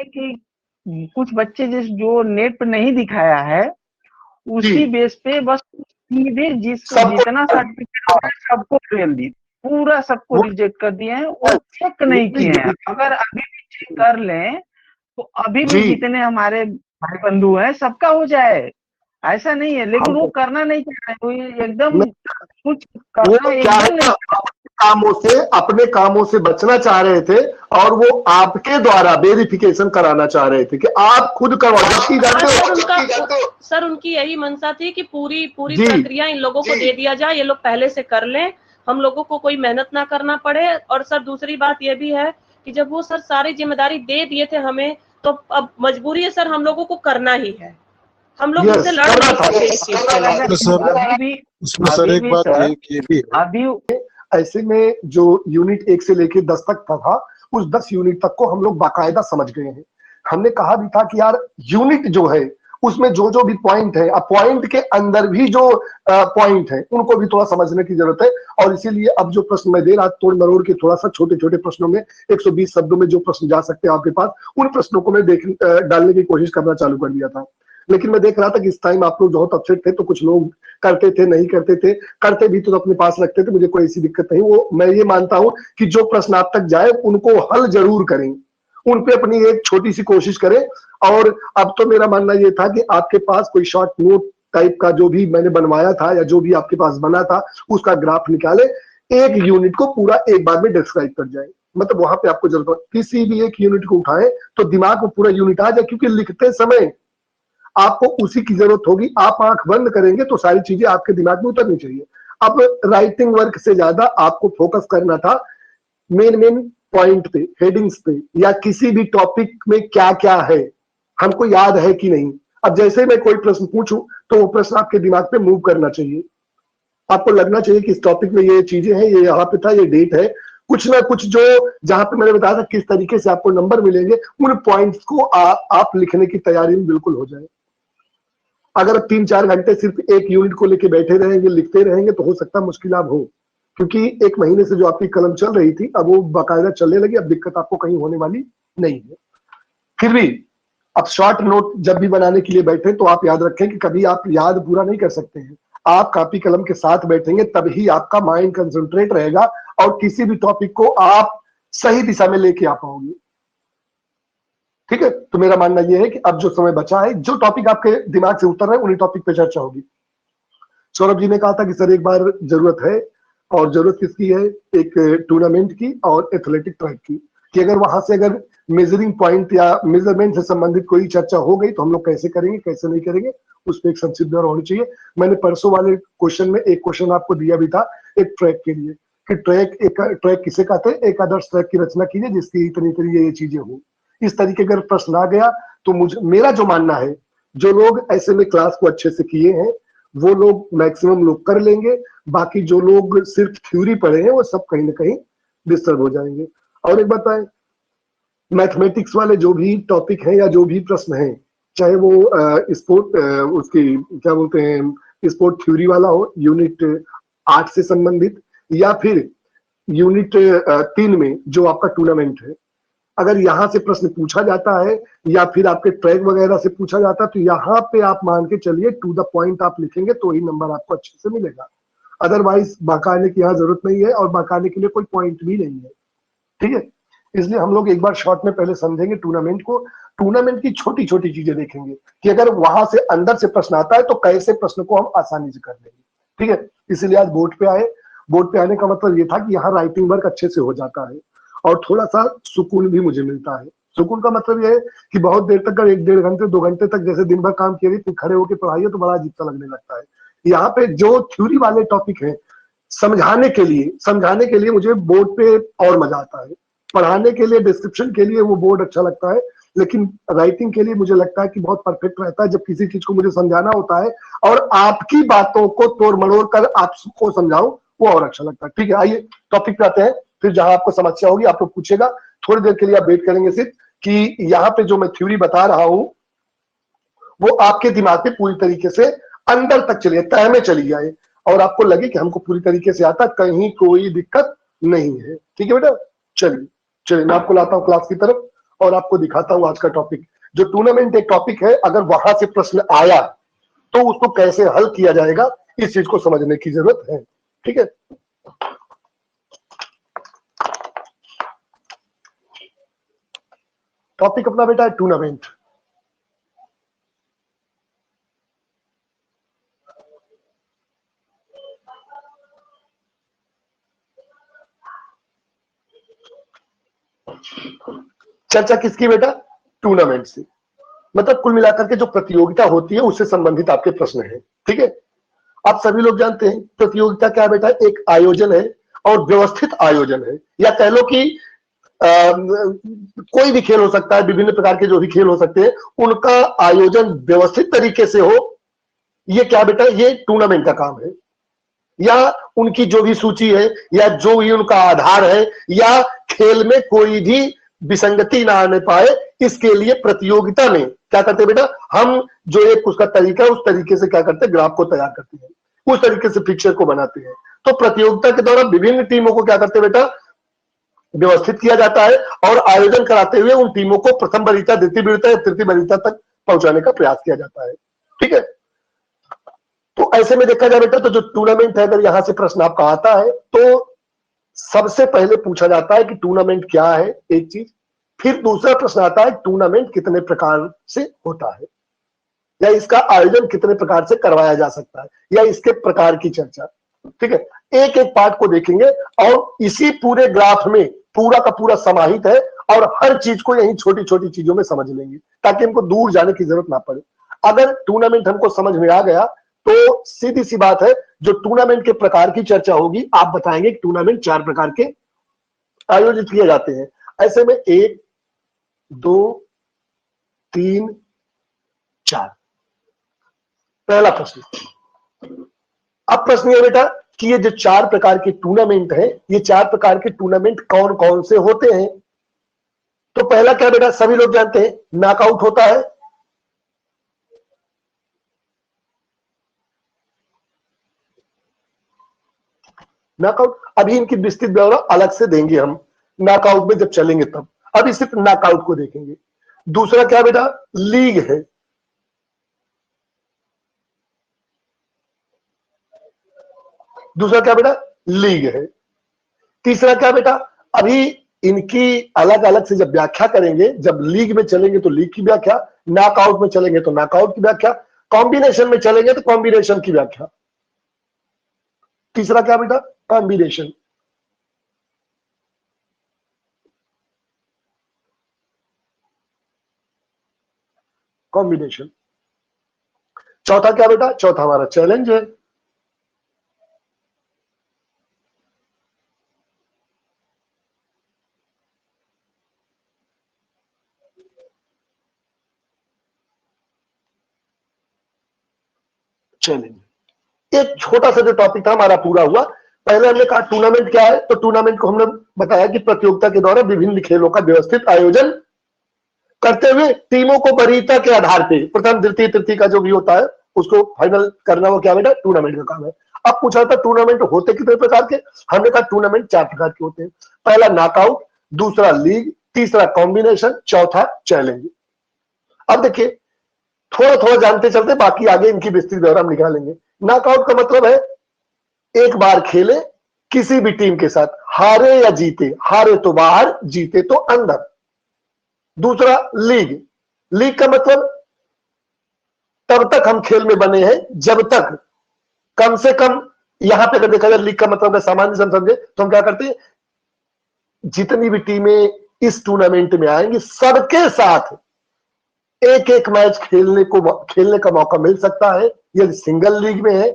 है कि कुछ बच्चे जो नेट पे नहीं दिखाया है, उसी बेस पे बस सीधे जितना सर्टिफिकेट सबको फेल दी, पूरा सबको रिजेक्ट कर दिए हैं, वो चेक नहीं किए हैं। अगर अभी भी चेक कर लें तो अभी भी जितने हमारे भाई बंधु हैं सबका हो जाए, ऐसा नहीं है। लेकिन वो करना नहीं चाह रहे, वो एकदम कुछ करना एकदम नहीं, अपने कामों से बचना चाह रहे थे और वो आपके द्वारा वेरिफिकेशन कराना चाह रहे थे कि आप खुद करवाओ। सर उनकी यही मंशा थी कि पूरी प्रक्रिया इन लोगों को दे दिया जाए, ये लोग पहले से कर लें, हम लोगों को कोई मेहनत ना करना पड़े। और सर दूसरी बात ये भी है कि जब वो सर सारी जिम्मेदारी दे दिए थे हमें, तो अब मजबूरी है सर हम लोगों को करना ही है, हम लोग उनसे लड़ नहीं सकते इस चीज के लिए। अभी ऐसे में जो यूनिट 1 से लेके 10 तक था, उस 10 यूनिट तक को हम लोग बाकायदा समझ गए हैं। हमने कहा भी था कि यार यूनिट जो है उसमें जो भी पॉइंट है, अब पॉइंट के अंदर भी जो पॉइंट है उनको भी थोड़ा समझने की जरूरत है। और इसीलिए अब जो प्रश्न मैं दे रहा, तोड़ मरोड़ के थोड़ा सा छोटे छोटे प्रश्नों में 120 शब्दों में जो प्रश्न जा सकते हैं आपके पास, उन प्रश्नों को मैं डालने की कोशिश करना चालू कर दिया था। लेकिन मैं देख रहा था कि इस टाइम आप लोग बहुत अपसेट थे, तो कुछ लोग करते थे, नहीं करते थे, करते भी तो अपने पास रखते थे, मुझे कोई ऐसी दिक्कत नहीं। वो मैं ये मानता हूं कि जो प्रश्न आप तक जाए उनको हल जरूर करें, उन पे अपनी एक छोटी सी कोशिश करें। और अब तो मेरा मानना ये था कि आपके पास कोई शॉर्ट नोट टाइप का जो भी मैंने बनवाया था या जो भी आपके पास बना था उसका ग्राफ निकाले, एक यूनिट को पूरा एक बार में डिस्क्राइब कर जाए। मतलब वहां पे आपको जरूरत किसी भी एक यूनिट को उठाए तो दिमाग में पूरा यूनिट आ जाए, क्योंकि लिखते समय आपको उसी की जरूरत होगी। आप आंख बंद करेंगे तो सारी चीजें आपके दिमाग में उतरनी चाहिए। अब राइटिंग वर्क से ज्यादा आपको फोकस करना था मेन पॉइंट पे, हेडिंग्स पे, या किसी भी टॉपिक में क्या क्या है हमको याद है कि नहीं। अब जैसे मैं कोई प्रश्न पूछूं तो वो प्रश्न आपके दिमाग पे मूव करना चाहिए, आपको लगना चाहिए कि इस टॉपिक में ये चीजें हैं, ये यहाँ पे था, ये डेट है, कुछ ना कुछ जो जहां पे मैंने बताया था किस तरीके से आपको नंबर मिलेंगे, उन पॉइंट्स को आप लिखने की तैयारी में बिल्कुल हो जाए। अगर 3-4 घंटे सिर्फ एक यूनिट को लेके बैठे रहेंगे, लिखते रहेंगे, तो हो सकता है मुश्किल आप हो, क्योंकि 1 महीने से जो आपकी कलम चल रही थी अब वो बाकायदा चलने लगी, अब दिक्कत आपको कहीं होने वाली नहीं है। फिर भी अब शॉर्ट नोट जब भी बनाने के लिए बैठे तो आप याद रखें कि कभी आप याद पूरा नहीं कर सकते हैं, आप कॉपी कलम के साथ बैठेंगे तभी आपका माइंड कंसंट्रेट रहेगा और किसी भी टॉपिक को आप सही दिशा में लेके आ पाओगे। ठीक है, तो मेरा मानना यह है कि अब जो समय बचा है, जो टॉपिक आपके दिमाग से उतर रहे हैं उन्हीं टॉपिक पे चर्चा होगी। सौरभ जी ने कहा था कि सर एक बार जरूरत है, और जरूरत किसकी है, एक टूर्नामेंट की और एथलेटिक ट्रैक की, कि अगर वहां से अगर मेजरिंग पॉइंट या मेजरमेंट से संबंधित कोई चर्चा हो गई तो हम लोग कैसे करेंगे, कैसे नहीं करेंगे, उस पर एक संक्षिप्त ब्यौरा होनी चाहिए। मैंने परसों वाले क्वेश्चन में एक क्वेश्चन आपको दिया भी था एक ट्रैक के लिए, कि ट्रैक किसे कहते हैं, एक आदर्श ट्रैक की रचना कीजिए जिसकी इतनी ये चीजें हो। इस तरीके अगर प्रश्न आ गया तो मेरा जो मानना है, जो लोग ऐसे में क्लास को अच्छे से किए हैं वो लोग मैक्सिमम लोग कर लेंगे, बाकी जो लोग सिर्फ थ्योरी पढ़े हैं वो सब कहीं ना कहीं डिस्टर्ब हो जाएंगे। और एक बताएं, मैथमेटिक्स वाले जो भी टॉपिक हैं या जो भी प्रश्न हैं, चाहे वो स्पोर्ट उसकी क्या बोलते हैं स्पोर्ट थ्योरी वाला हो यूनिट 8 से संबंधित, या फिर यूनिट 3 में जो आपका टूर्नामेंट है, अगर यहाँ से प्रश्न पूछा जाता है या फिर आपके ट्रैक वगैरह से पूछा जाता है तो यहाँ पे आप मान के चलिए टू द पॉइंट आप लिखेंगे तो ही नंबर आपको अच्छे से मिलेगा। अदरवाइज बकाने की यहाँ जरूरत नहीं है और बकाने के लिए कोई पॉइंट भी नहीं है। ठीक है, इसलिए हम लोग एक बार शॉर्ट में पहले समझेंगे टूर्नामेंट को, टूर्नामेंट की छोटी छोटी चीजें देखेंगे कि अगर वहां से अंदर से प्रश्न आता है तो कैसे प्रश्न को हम आसानी से कर लेंगे। ठीक है, इसीलिए आज बोर्ड पे आए। बोर्ड पे आने का मतलब ये था कि यहाँ राइटिंग वर्क अच्छे से हो जाता है और थोड़ा सा सुकून भी मुझे मिलता है। सुकून का मतलब ये है कि बहुत देर तक, 1-1.5 घंटे 2 घंटे तक जैसे दिन भर काम किए फिर खड़े होकर पढ़ाइए तो बड़ा अजीब सा लगने लगता है। यहाँ पे जो थ्योरी वाले टॉपिक है समझाने के लिए मुझे बोर्ड पे और मजा आता है। पढ़ाने के लिए, डिस्क्रिप्शन के लिए वो बोर्ड अच्छा लगता है, लेकिन राइटिंग के लिए मुझे लगता है कि बहुत परफेक्ट रहता है जब किसी चीज को मुझे समझाना होता है और आपकी बातों को तोड़ मड़ोड़ कर आपको समझाऊं, वो और अच्छा लगता है। ठीक है, आइए टॉपिक पे आते हैं, फिर जहां आपको समस्या होगी आप लोग पूछेगा। थोड़ी देर के लिए आप वेट करेंगे सिर्फ कि यहाँ पे जो मैं थ्योरी बता रहा हूं वो आपके दिमाग में पूरी तरीके से अंदर तक चलिए, तह में चली जाए और आपको लगे कि हमको पूरी तरीके से आता, कहीं कोई दिक्कत नहीं है। ठीक है बेटा, चलिए मैं आपको लाता हूं क्लास की तरफ और आपको दिखाता हूं आज का टॉपिक। जो टूर्नामेंट एक टॉपिक है, अगर वहां से प्रश्न आया तो उसको कैसे हल किया जाएगा, इस चीज को समझने की जरूरत है। ठीक है, टॉपिक अपना बेटा है टूर्नामेंट। चर्चा किसकी बेटा? टूर्नामेंट से। मतलब कुल मिलाकर के जो प्रतियोगिता होती है उससे संबंधित आपके प्रश्न है। ठीक है, आप सभी लोग जानते हैं प्रतियोगिता क्या है बेटा? एक आयोजन है और व्यवस्थित आयोजन है, या कह लो कि कोई भी खेल हो सकता है, विभिन्न प्रकार के जो भी खेल हो सकते हैं उनका आयोजन व्यवस्थित तरीके से हो, ये क्या बेटा? ये टूर्नामेंट का काम है। या उनकी जो भी सूची है या जो भी उनका आधार है, या खेल में कोई भी विसंगति ना आने पाए, इसके लिए प्रतियोगिता में क्या करते हैं बेटा? हम जो एक उसका तरीका है उस तरीके से क्या करते हैं? ग्राफ को तैयार करते हैं, उस तरीके से पिक्चर को बनाते हैं। तो प्रतियोगिता के दौरान विभिन्न टीमों को क्या करते हैं बेटा? व्यवस्थित किया जाता है और आयोजन कराते हुए उन टीमों को प्रथम वरीयता, द्वितीय वरीयता या तृतीय वरीयता तक पहुंचाने का प्रयास किया जाता है। ठीक है, तो ऐसे में देखा जाए बेटा तो जो टूर्नामेंट है, अगर यहां से प्रश्न आपका आता है तो सबसे पहले पूछा जाता है कि टूर्नामेंट क्या है, एक चीज। फिर दूसरा प्रश्न आता है टूर्नामेंट कितने प्रकार से होता है, या इसका आयोजन कितने प्रकार से करवाया जा सकता है, या इसके प्रकार की चर्चा। ठीक है, एक एक पार्ट को देखेंगे और इसी पूरे ग्राफ में पूरा का पूरा समाहित है और हर चीज को यही छोटी छोटी चीजों में समझ लेंगे ताकि हमको दूर जाने की जरूरत ना पड़े। अगर टूर्नामेंट हमको समझ में आ गया तो सीधी सी बात है, जो टूर्नामेंट के प्रकार की चर्चा होगी, आप बताएंगे कि टूर्नामेंट 4 प्रकार के आयोजित किए जाते हैं। ऐसे में 1 2 3 4। पहला प्रश्न, अब प्रश्न ये बेटा कि ये जो 4 प्रकार के टूर्नामेंट है, ये 4 प्रकार के टूर्नामेंट कौन कौन से होते हैं? तो पहला क्या बेटा? सभी लोग जानते हैं नॉकआउट होता है। नॉकआउट, अभी इनकी विस्तृत ब्यौरा अलग से देंगे हम नॉकआउट में जब चलेंगे तब। अभी सिर्फ नॉकआउट को देखेंगे। दूसरा क्या बेटा? लीग है। दूसरा क्या बेटा? लीग है। तीसरा क्या बेटा? अभी इनकी अलग अलग से जब व्याख्या करेंगे, जब लीग में चलेंगे तो लीग की व्याख्या, नॉकआउट में चलेंगे तो नॉकआउट की व्याख्या, कॉम्बिनेशन में चलेंगे तो कॉम्बिनेशन की व्याख्या। तीसरा क्या बेटा? कॉम्बिनेशन। कॉम्बिनेशन। चौथा क्या बेटा? चौथा हमारा चैलेंज है। चैलेंज एक छोटा सा जो टॉपिक था हमारा पूरा हुआ। पहले हमने कहा टूर्नामेंट क्या है, तो टूर्नामेंट को हमने बताया कि प्रतियोगिता के दौरान विभिन्न खेलों का व्यवस्थित आयोजन करते हुए टीमों को वरीयता के आधार पे प्रथम द्वितीय तृतीय का जो भी होता है उसको फाइनल करना, वो क्या बेटा? टूर्नामेंट का काम है। अब पूछा था टूर्नामेंट होते कितने प्रकार के? हमने कहा टूर्नामेंट 4 प्रकार के होते हैं। पहला नॉकआउट, दूसरा लीग, तीसरा कॉम्बिनेशन, चौथा चैलेंज। अब देखिए थोड़ा थोड़ा जानते चलते, बाकी आगे इनकी विस्तृत ब्यौरा हम निकालेंगे। नॉकआउट का मतलब है एक बार खेले किसी भी टीम के साथ, हारे या जीते, हारे तो बाहर, जीते तो अंदर। दूसरा लीग। लीग का मतलब तब तक हम खेल में बने हैं जब तक कम से कम, यहां पे अगर देखा जाए लीग का मतलब सामान्य समझे तो हम क्या करते हैं, जितनी भी टीमें इस टूर्नामेंट में आएंगी सबके साथ एक एक मैच खेलने का मौका मिल सकता है। यदि सिंगल लीग में है,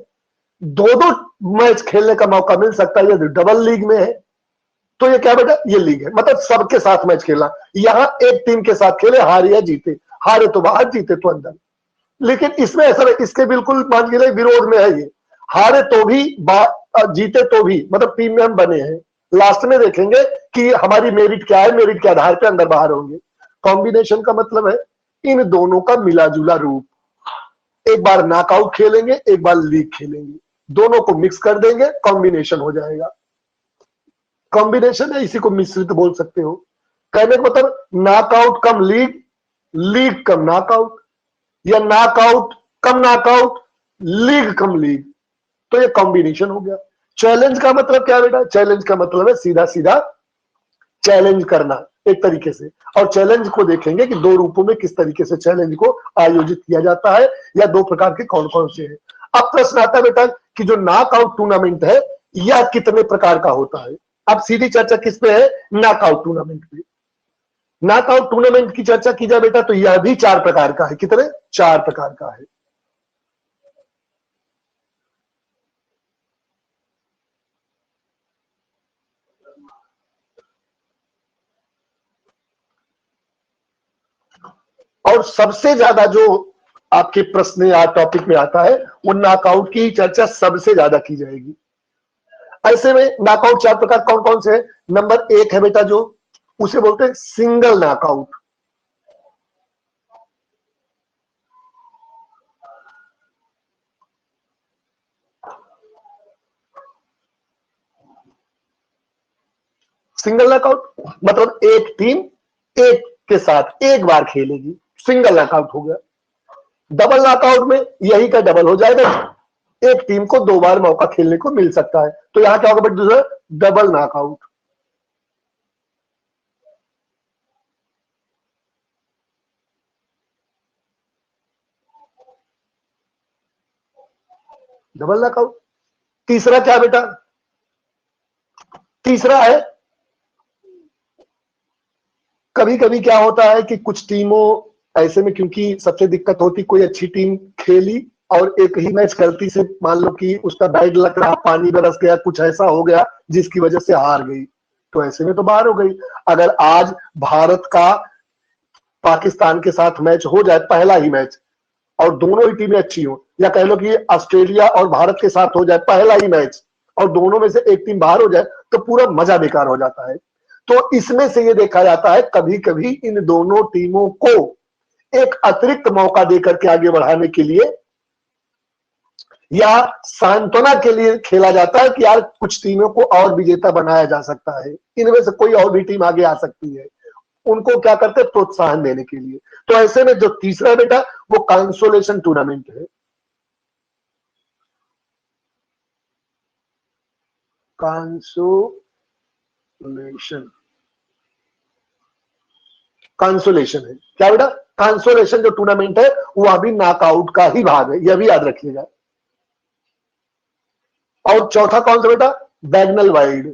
2-2 मैच खेलने का मौका मिल सकता है यदि डबल लीग में है। तो ये क्या बेटा? ये लीग है, मतलब सबके साथ मैच खेलना। यहां एक टीम के साथ खेले, हारे या जीते, हारे तो बाहर, जीते तो अंदर। लेकिन इसमें ऐसा नहीं, इसके बिल्कुल मान के लिए विरोध में है ये। हारे तो भी, जीते तो भी, मतलब टीम में हम बने हैं। लास्ट में देखेंगे कि हमारी मेरिट क्या है, मेरिट के आधार पर अंदर बाहर होंगे। कॉम्बिनेशन का मतलब है इन दोनों का मिला जुला रूप। एक बार नॉकआउट खेलेंगे, एक बार लीग खेलेंगे, दोनों को मिक्स कर देंगे, कॉम्बिनेशन हो जाएगा। कॉम्बिनेशन है, इसी को मिश्रित बोल सकते हो। कहने का मतलब नॉकआउट कम लीग, लीग कम नॉकआउट, या नॉकआउट कम नॉकआउट, लीग कम लीग, तो ये कॉम्बिनेशन हो गया। चैलेंज का मतलब क्या बेटा? चैलेंज का मतलब है सीधा सीधा चैलेंज करना एक तरीके से, और चैलेंज को देखेंगे कि दो रूपों में किस तरीके से चैलेंज को आयोजित किया जाता है, या दो प्रकार के कौन कौन से हैं। अब प्रश्न आता है बेटा कि जो नॉकआउट टूर्नामेंट है यह कितने प्रकार का होता है। अब सीधी चर्चा किस पे है? नॉकआउट टूर्नामेंट पे। नॉकआउट टूर्नामेंट की चर्चा की जाए बेटा तो यह भी 4 प्रकार का है। कितने? 4 प्रकार का है। और सबसे ज्यादा जो आपके प्रश्न या टॉपिक में आता है वो नॉकआउट की चर्चा सबसे ज्यादा की जाएगी। ऐसे में नॉकआउट 4 प्रकार कौन कौन से हैं? नंबर 1 है बेटा जो उसे बोलते हैं सिंगल नॉकआउट। सिंगल नॉकआउट मतलब एक टीम एक के साथ एक बार खेलेगी, सिंगल नॉकआउट हो गया। डबल नॉकआउट में यही का डबल हो जाएगा, एक टीम को 2 बार मौका खेलने को मिल सकता है, तो यहां क्या होगा बेटा? दूसरा डबल नॉकआउट। Double knockout. तीसरा क्या बेटा? तीसरा है कभी कभी क्या होता है कि कुछ टीमों ऐसे में, क्योंकि सबसे दिक्कत होती, कोई अच्छी टीम खेली और एक ही मैच गलती से मान लो कि उसका बैड लक रहा, पानी बरस गया, कुछ ऐसा हो गया जिसकी वजह से हार गई, तो ऐसे में तो बाहर हो गई। अगर आज भारत का पाकिस्तान के साथ मैच हो जाए, पहला ही मैच, और दोनों ही टीमें अच्छी हो, या कह लो कि ऑस्ट्रेलिया और भारत के साथ हो जाए पहला ही मैच और दोनों में से एक टीम बाहर हो जाए, तो पूरा मजा बेकार हो जाता है। तो इसमें से ये देखा जाता है कभी कभी इन दोनों टीमों को एक अतिरिक्त मौका देकर के आगे बढ़ाने के लिए या सांत्वना के लिए खेला जाता है कि यार कुछ टीमों को और विजेता बनाया जा सकता है, इनमें से कोई और भी टीम आगे आ सकती है, उनको क्या करते हैं? प्रोत्साहन देने के लिए। तो ऐसे में जो तीसरा बेटा वो कंसोलेशन टूर्नामेंट है। कंसोलेशन है क्या बेटा? कंसोलेशन जो टूर्नामेंट है वो अभी नॉकआउट का ही भाग है, यह भी याद रखिएगा। और चौथा कौन सा बेटा? बैगनल वाइड।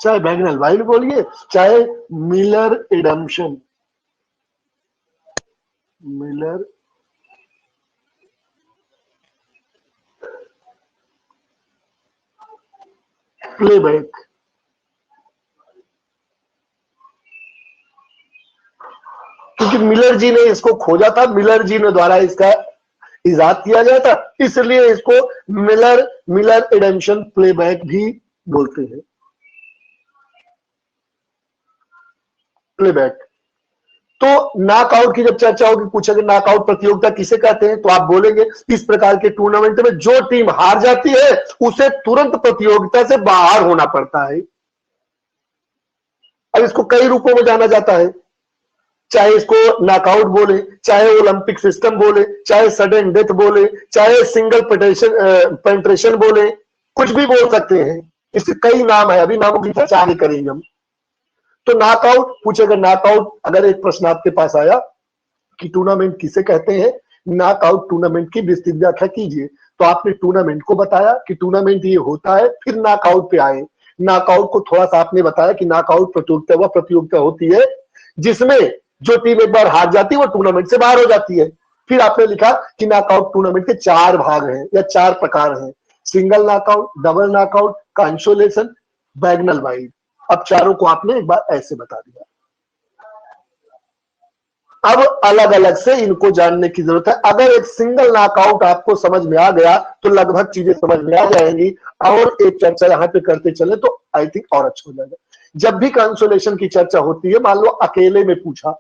चाहे बैगनल वाइड बोलिए, चाहे मिलर एडम्पशन, मिलर प्लेबैक। क्योंकि मिलर जी ने इसको खोजा था, मिलर जी ने द्वारा इसका इजाद किया गया था, इसलिए इसको मिलर एडम्पशन प्लेबैक भी बोलते हैं। प्लेबैक। तो नॉकआउट की जब चर्चा होगी, पूछेंगे नॉकआउट प्रतियोगिता किसे कहते हैं, तो आप बोलेंगे इस प्रकार के टूर्नामेंट में जो टीम हार जाती है उसे तुरंत प्रतियोगिता से बाहर होना पड़ता है। अब इसको कई रूपों में जाना जाता है, चाहे इसको नॉकआउट बोले, चाहे ओलंपिक सिस्टम बोले, चाहे सडन डेथ बोले, चाहे सिंगल पेंट्रेशन बोले, कुछ भी बोल सकते हैं, इसके कई नाम है, अभी नामों की चर्चा नहीं करेंगे हम। तो नॉकआउट पूछेगा, नॉकआउट अगर एक प्रश्न आपके पास आया कि टूर्नामेंट किसे कहते हैं, नॉकआउट टूर्नामेंट की विस्तृत व्याख्या कीजिए, तो आपने टूर्नामेंट को बताया कि टूर्नामेंट ये होता है, फिर नॉकआउट पे आए। नॉकआउट को थोड़ा सा आपने बताया कि नॉकआउट प्रतियोगिता वह प्रतियोगिता होती है जिसमें जो टीम एक बार हार जाती है वो टूर्नामेंट से बाहर हो जाती है। फिर आपने लिखा कि नॉकआउट टूर्नामेंट के 4 भाग हैं या 4 प्रकार हैं, single knockout, double knockout, consolation, Bagnall wide. अब चारों को आपने एक बार ऐसे बता दिया। अब अलग अलग से इनको जानने की जरूरत है। अगर एक सिंगल नॉकआउट आपको समझ में आ गया तो लगभग चीजें समझ में आ जाएंगी, और एक चर्चा यहां पे करते चले तो आई थिंक और अच्छा हो जाएगा। जब भी कंसोलेशन की चर्चा होती है, मान लो अकेले में पूछा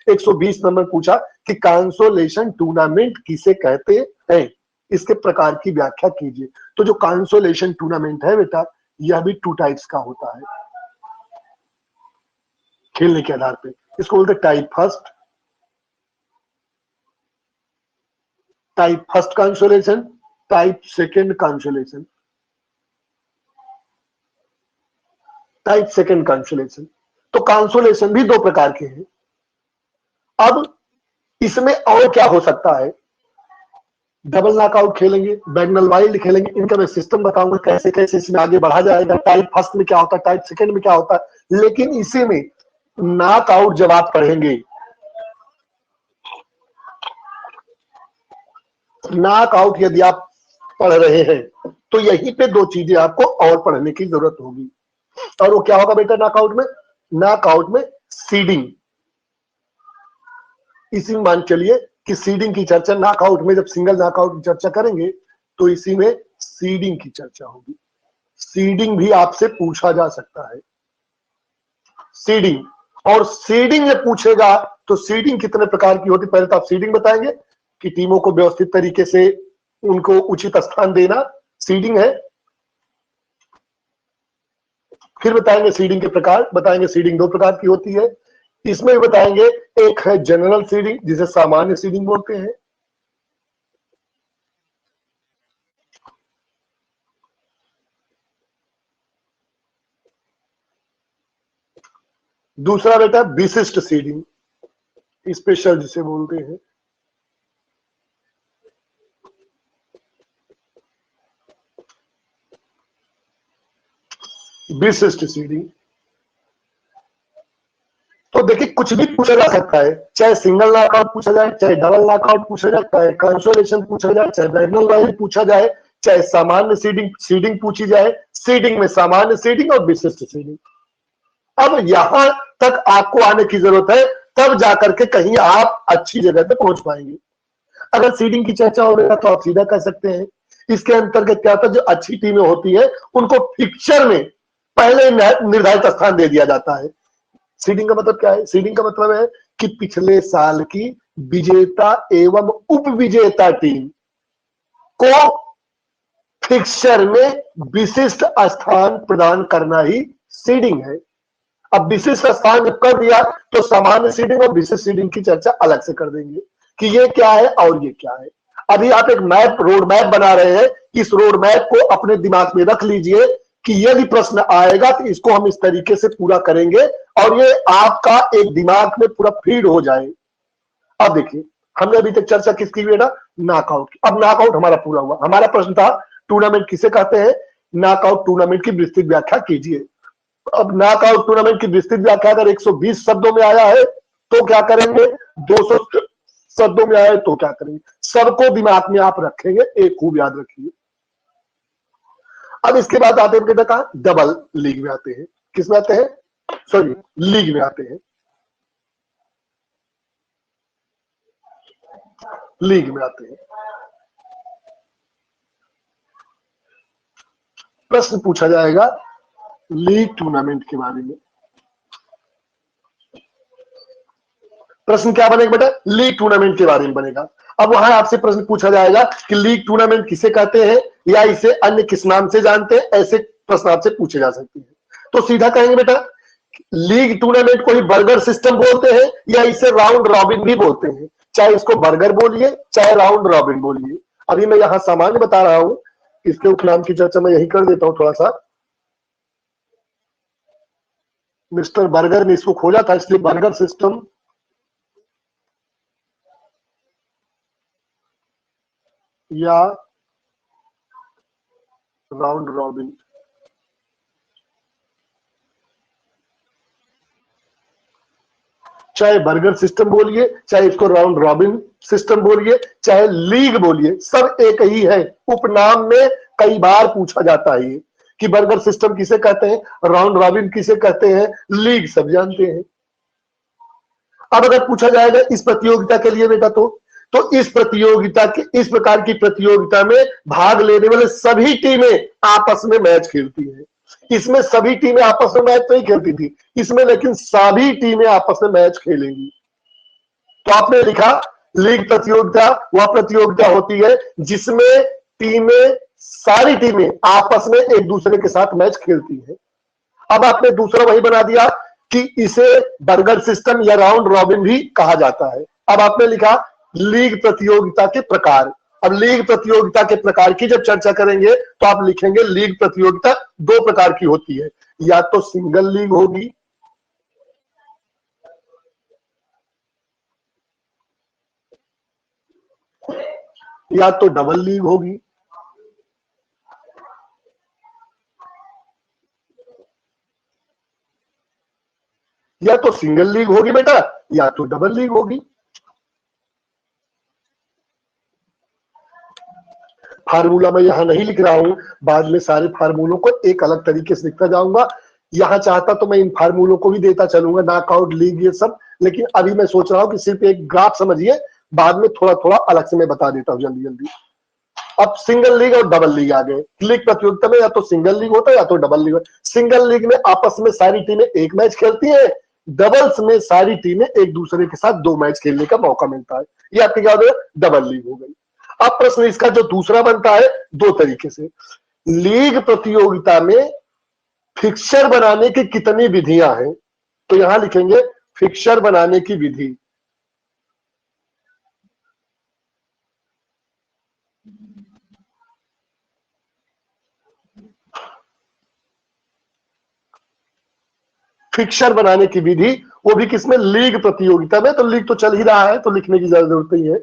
120 नंबर पूछा कि कंसोलेशन टूर्नामेंट किसे कहते हैं, इसके प्रकार की व्याख्या कीजिए। तो जो कंसोलेशन टूर्नामेंट है बेटा, यह भी 2 टाइप्स का होता है खेलने के आधार पे। इसको बोलते type first consolation, type second consolation, type second consolation. तो कंसोलेशन भी 2 प्रकार के हैं। अब इसमें और क्या हो सकता है, डबल नॉकआउट खेलेंगे, बैगनल वाइल्ड खेलेंगे, इनका मैं सिस्टम बताऊंगा कैसे कैसे इसमें आगे बढ़ा जाएगा, टाइप फर्स्ट में क्या होता है, टाइप सेकंड में क्या होता है। लेकिन इसी में नॉकआउट जब आप पढ़ेंगे, नॉकआउट यदि आप पढ़ रहे हैं, तो यहीं पे 2 चीजें आपको और पढ़ने की जरूरत होगी। और वो क्या होगा बेटा नॉकआउट में, नॉकआउट में सीडिंग। इसी में मान चलिए कि सीडिंग की चर्चा नॉकआउट में, जब सिंगल नॉकआउट की चर्चा करेंगे तो इसी में सीडिंग की चर्चा होगी। सीडिंग भी आपसे पूछा जा सकता है, सीडिंग। और सीडिंग में पूछेगा तो सीडिंग कितने प्रकार की होती, पहले तो आप सीडिंग बताएंगे कि टीमों को व्यवस्थित तरीके से उनको उचित स्थान देना, सीडिंग है। फिर बताएंगे सीडिंग के प्रकार, बताएंगे सीडिंग 2 प्रकार की होती है। इसमें भी बताएंगे, एक है जनरल सीडिंग जिसे सामान्य सीडिंग बोलते हैं, दूसरा बेटा विशिष्ट सीडिंग, स्पेशल जिसे बोलते हैं। विशिष्ट सीडिंग। तो देखिए कुछ भी पूछा जा सकता है, चाहे सिंगल नॉकआउट पूछा जाए, चाहे डबल नॉकआउट पूछा जाए, चाहे कंसोलेशन पूछा जाए, चाहे बैगनल वाइल्ड पूछा जाए, चाहे सामान्य सीडिंग पूछी जाए, सीडिंग में सामान्य सीडिंग और विशिष्ट सीडिंग। अब यहां तक आपको आने की जरूरत है, तब जाकर के कहीं आप अच्छी जगह पे पहुंच पाएंगे। अगर सीडिंग की चर्चा हो रही है तो आप सीधा कर सकते हैं। इसके अंतर्गत क्या होता है, जो अच्छी टीमें होती है उनको फिक्चर में पहले निर्धारित स्थान दे दिया जाता है। सीडिंग का मतलब क्या है, सीडिंग का मतलब है कि पिछले साल की विजेता एवं उप विजेता टीम को फिक्चर में विशिष्ट स्थान प्रदान करना ही सीडिंग है। अब विशिष्ट स्थान जब कर दिया तो सामान्य सीडिंग और विशिष्ट सीडिंग की चर्चा अलग से कर देंगे कि ये क्या है और ये क्या है। अभी आप एक रोड मैप बना रहे हैं, इस रोड मैप को अपने दिमाग में रख लीजिए कि यदि प्रश्न आएगा तो इसको हम इस तरीके से पूरा करेंगे और ये आपका एक दिमाग में पूरा फीड हो जाए। अब देखिए हमने अभी तक चर्चा किसकी हुई ना, नॉकआउट की। अब नॉकआउट हमारा पूरा हुआ। हमारा प्रश्न था टूर्नामेंट किसे कहते हैं, नॉकआउट टूर्नामेंट की विस्तृत व्याख्या कीजिए। अब नॉकआउट टूर्नामेंट की विस्तृत व्याख्या अगर 120 शब्दों में आया है तो क्या करेंगे, 200 शब्दों में आया है तो क्या करेंगे, सबको दिमाग में आप रखेंगे, एक खूब याद रखिए। अब इसके बाद आते हैं बेटा कहा, डबल लीग में आते हैं। किसमें आते हैं, सॉरी लीग में आते हैं। लीग में आते हैं। प्रश्न पूछा जाएगा लीग टूर्नामेंट के बारे में। प्रश्न क्या बनेगा बेटा, लीग टूर्नामेंट के बारे में बनेगा। अब वहां आपसे प्रश्न पूछा जाएगा कि लीग टूर्नामेंट किसे कहते हैं या इसे अन्य किस नाम से जानते हैं, ऐसे प्रश्न आपसे पूछे जा सकते हैं। तो सीधा कहेंगे बेटा लीग टूर्नामेंट को ही बर्गर सिस्टम बोलते हैं या इसे राउंड रॉबिन भी बोलते हैं। चाहे इसको बर्गर बोलिए चाहे राउंड रॉबिन बोलिए। अभी मैं यहां सामान्य बता रहा हूं, इसके उपनाम की चर्चा मैं यही कर देता हूं थोड़ा सा। मिस्टर बर्गर ने इसको खोजा था, इसलिए बर्गर सिस्टम या राउंड रॉबिन। चाहे बर्गर सिस्टम बोलिए, चाहे इसको राउंड रॉबिन सिस्टम बोलिए, चाहे लीग बोलिए, सब एक ही है। उपनाम में कई बार पूछा जाता है कि बर्गर सिस्टम किसे कहते हैं, राउंड रॉबिन किसे कहते हैं, लीग सब जानते हैं। अब अगर पूछा जाएगा इस प्रतियोगिता के लिए बेटा तो इस प्रतियोगिता के, इस प्रकार की प्रतियोगिता में भाग लेने वाले सभी टीमें आपस में मैच खेलती हैं। इसमें सभी टीमें आपस में मैच नहीं खेलती थी, इसमें लेकिन सभी टीमें आपस में मैच खेलेंगी। तो आपने लिखा लीग प्रतियोगिता वह प्रतियोगिता होती है जिसमें टीमें, सारी टीमें आपस में एक दूसरे के साथ मैच खेलती है। अब आपने दूसरा वही बना दिया कि इसे बर्गर सिस्टम या राउंड रॉबिन भी कहा जाता है। अब आपने लिखा लीग प्रतियोगिता के प्रकार। अब लीग प्रतियोगिता के प्रकार की जब चर्चा करेंगे तो आप लिखेंगे लीग प्रतियोगिता दो प्रकार की होती है, या तो सिंगल लीग होगी या तो डबल लीग होगी। या तो सिंगल लीग होगी बेटा या तो डबल लीग होगी। फार्मूला मैं यहां नहीं लिख रहा हूं, बाद में सारे फार्मूलों को एक अलग तरीके से लिखता जाऊंगा। यहां चाहता तो मैं इन फार्मूलों को भी देता चलूंगा, नॉकआउट लीग ये सब, लेकिन अभी मैं सोच रहा हूं कि सिर्फ एक ग्राफ समझिए, बाद में थोड़ा थोड़ा अलग से मैं बता देता हूं जल्दी जल्दी। अब सिंगल लीग और डबल लीग आ गए। लीग प्रतियोगिता में या तो सिंगल लीग होता है या तो डबल लीग। सिंगल लीग में आपस में सारी टीमें एक मैच खेलती है, डबल्स में सारी टीमें एक दूसरे के साथ दो मैच खेलने का मौका मिलता है। ये आपकी क्या हो गई, डबल लीग हो गई। अब प्रश्न इसका जो दूसरा बनता है दो तरीके से, लीग प्रतियोगिता में फिक्सचर बनाने की कितनी विधियां हैं, तो यहां लिखेंगे फिक्सचर बनाने की विधि। फिक्सचर बनाने की विधि, वो भी किसमें, लीग प्रतियोगिता में। तो लीग तो चल ही रहा है तो लिखने की जरूरत नहीं है।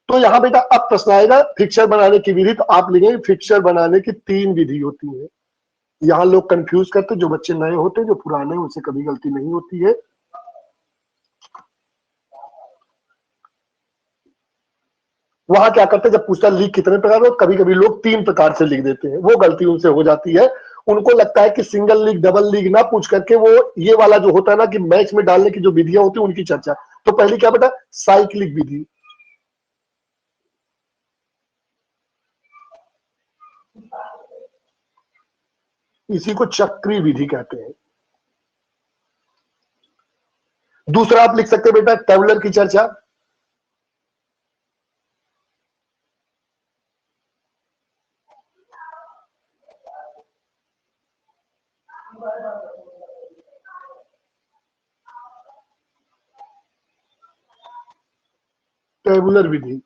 तो यहां बेटा अब प्रश्न आएगा फिक्सचर बनाने की विधि, तो आप लिखेंगे फिक्सचर बनाने की तीन विधि होती है। यहां लोग कंफ्यूज करते, जो बच्चे नए होते, जो पुराने उनसे कभी गलती नहीं होती है। वहां क्या करते, जब पूछता लीग कितने प्रकार हो, कभी कभी लोग तीन प्रकार से लिख देते हैं, वो गलती उनसे हो जाती है। उनको लगता है कि सिंगल लीग डबल लीग ना पूछ करके वो ये वाला जो होता है ना कि मैच में डालने की जो विधियां होती है उनकी चर्चा। तो पहली क्या बेटा, साइक्लिक विधि। इसी को चक्री विधि कहते हैं। दूसरा आप लिख सकते हैं बेटा टेबुलर की चर्चा। टेबुलर विधि।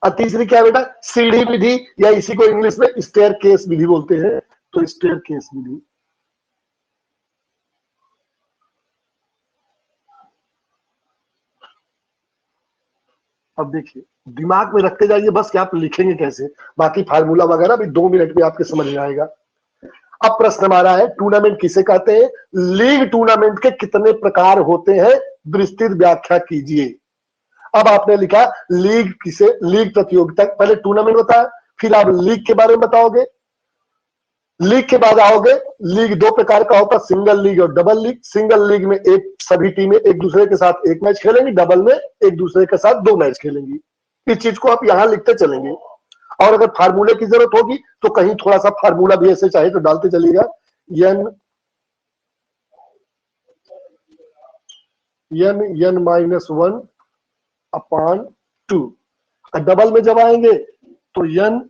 और तीसरी क्या बेटा, सीढ़ी विधि, या इसी को इंग्लिश में स्टेयर केस विधि बोलते हैं। तो स्टेयर केस विधि। अब देखिए दिमाग में रखते जाइए बस कि आप लिखेंगे कैसे, बाकी फार्मूला वगैरह भी 2 मिनट में आपके समझ में आएगा। अब प्रश्न हमारा है टूर्नामेंट किसे कहते हैं, लीग टूर्नामेंट के कितने प्रकार होते हैं, विस्तृत व्याख्या कीजिए। अब आपने लिखा लीग किसे, लीग प्रतियोगिता, पहले टूर्नामेंट बताया, फिर आप लीग के बारे में बताओगे, लीग के बाद आओगे, लीग दो प्रकार का होता है, सिंगल लीग और डबल लीग। सिंगल लीग में एक सभी टीमें एक दूसरे के साथ एक मैच खेलेंगी, डबल में एक दूसरे के साथ दो मैच खेलेंगी। इस चीज को आप यहां लिखते चलेंगे, और अगर फार्मूले की जरूरत होगी तो कहीं थोड़ा सा फार्मूला भी ऐसे चाहे तो डालते चलिएगा, n -1 अपॉन 2। डबल में जब आएंगे तो n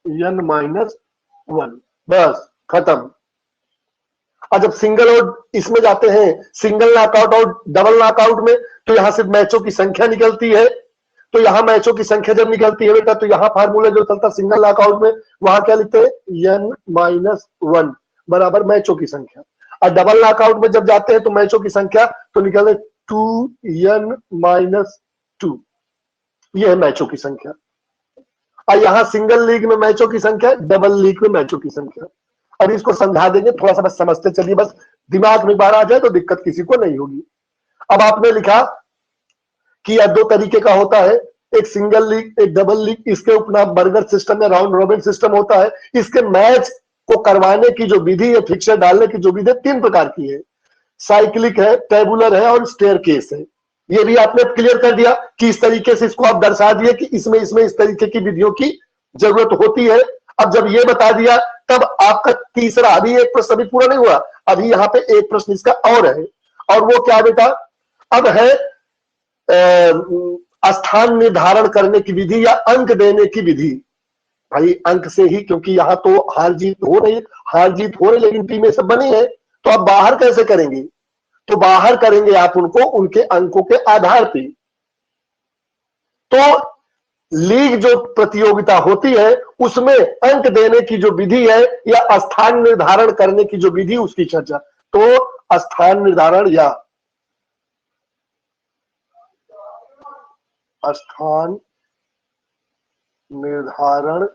-1, बस खत्म। और जब सिंगल और इसमें जाते हैं, सिंगल नॉकआउट और डबल नॉकआउट में, तो यहां से मैचों की संख्या निकलती है। तो यहां मैचों की संख्या जब निकलती है बेटा, तो यहां फार्मूला जो चलता है सिंगल नॉकआउट में, वहां क्या लिखते हैं, n -1 बराबर मैचों की संख्या। और डबल नॉकआउट में जब जाते हैं तो मैचों की संख्या तो निकलते 2n -2, ये है मैचों की संख्या। और यहां सिंगल लीग में मैचों की संख्या, डबल लीग में मैचों की संख्या। और इसको समझा देंगे, थोड़ा सा बस समझते चलिए, बस दिमाग में बार आ जाए तो दिक्कत किसी को नहीं होगी। अब आपने लिखा कि यह दो तरीके का होता है, एक सिंगल लीग एक डबल लीग। इसके उपनाम बर्गर सिस्टम या राउंड रॉबिन सिस्टम होता है। इसके मैच को करवाने की जो विधि है, फिक्सचर डालने की जो विधि, तीन प्रकार की है, साइक्लिक है, टेबुलर है और स्टेयर केस है। ये भी आपने क्लियर कर दिया कि इस तरीके से इसको आप दर्शा दिए कि इसमें इस तरीके की विधियों की जरूरत होती है। अब जब ये बता दिया तब आपका तीसरा, अभी एक प्रश्न अभी पूरा नहीं हुआ, अभी यहाँ पे एक प्रश्न इसका और है। और वो क्या बेटा, अब है स्थान निर्धारण करने की विधि या अंक देने की विधि। भाई अंक से ही, क्योंकि यहां तो हार जीत हो रही, लेकिन टीमें सब बनी है, तो आप बाहर कैसे करेंगे? तो बाहर करेंगे आप उनको उनके अंकों के आधार पे। तो लीग जो प्रतियोगिता होती है उसमें अंक देने की जो विधि है या स्थान निर्धारण करने की जो विधि, उसकी चर्चा। तो स्थान निर्धारण या स्थान निर्धारण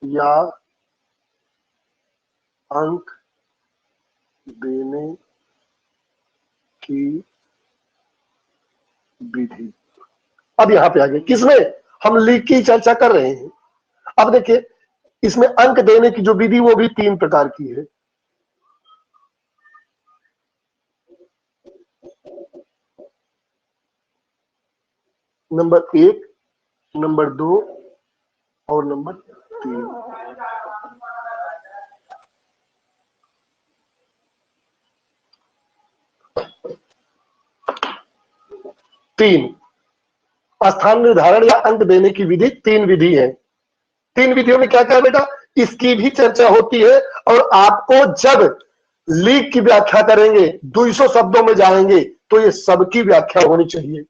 या अंक देने की विधि। अब यहां पे आगे किसमें, हम लीग की चर्चा कर रहे हैं। अब देखिए इसमें अंक देने की जो विधि वो भी 3 प्रकार की है। नंबर 1, नंबर 2 और नंबर 3। स्थान निर्धारण या अंक देने की विधि 3 विधि है। 3 विधियों में क्या क्या बेटा, इसकी भी चर्चा होती है। और आपको जब लीग की व्याख्या करेंगे 200 शब्दों में जाएंगे तो ये सबकी व्याख्या होनी चाहिए।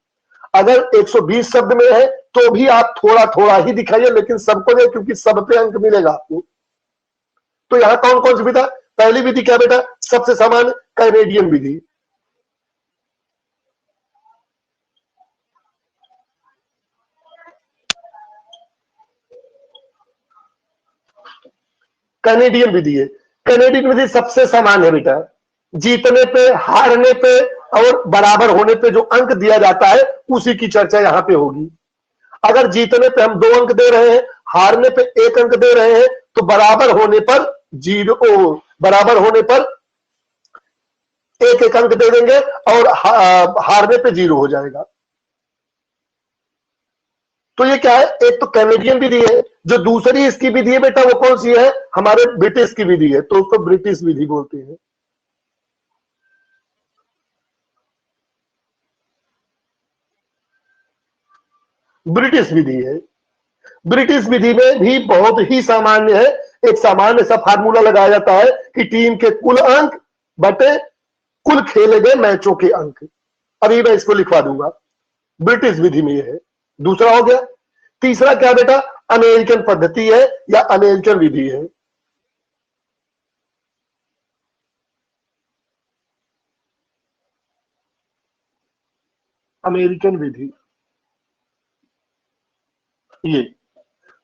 अगर 120 शब्द में है तो भी आप थोड़ा थोड़ा ही दिखाइए, लेकिन सबको दे, क्योंकि सब पे अंक मिलेगा आपको। तो यहां कौन कौन सी विधा, पहली विधि क्या बेटा, सबसे सामान्य कैनेडियन विधि। कैनेडियन विधि है। कैनेडियन विधि सबसे सामान्य है बेटा। जीतने पे, हारने पे और बराबर होने पे जो अंक दिया जाता है उसी की चर्चा यहां पे होगी। अगर जीतने पे हम 2 अंक दे रहे हैं, हारने पे 1 अंक दे रहे हैं, तो बराबर होने पर 1 अंक दे देंगे और हारने पे 0 हो जाएगा। तो ये क्या है, एक तो कैनेडियन विधि है। जो दूसरी इसकी विधि है बेटा वो कौन सी है, हमारे ब्रिटिश की विधि है, तो उसको ब्रिटिश विधि बोलते हैं। ब्रिटिश विधि है। ब्रिटिश विधि में भी बहुत ही सामान्य है। एक सामान्य सा फार्मूला लगाया जाता है कि टीम के कुल अंक बटे कुल खेले गए मैचों के अंक। अभी मैं इसको लिखवा दूंगा, ब्रिटिश विधि में यह है। दूसरा हो गया। तीसरा क्या बेटा, अमेरिकन पद्धति है या अमेरिकन विधि है। अमेरिकन विधि ये,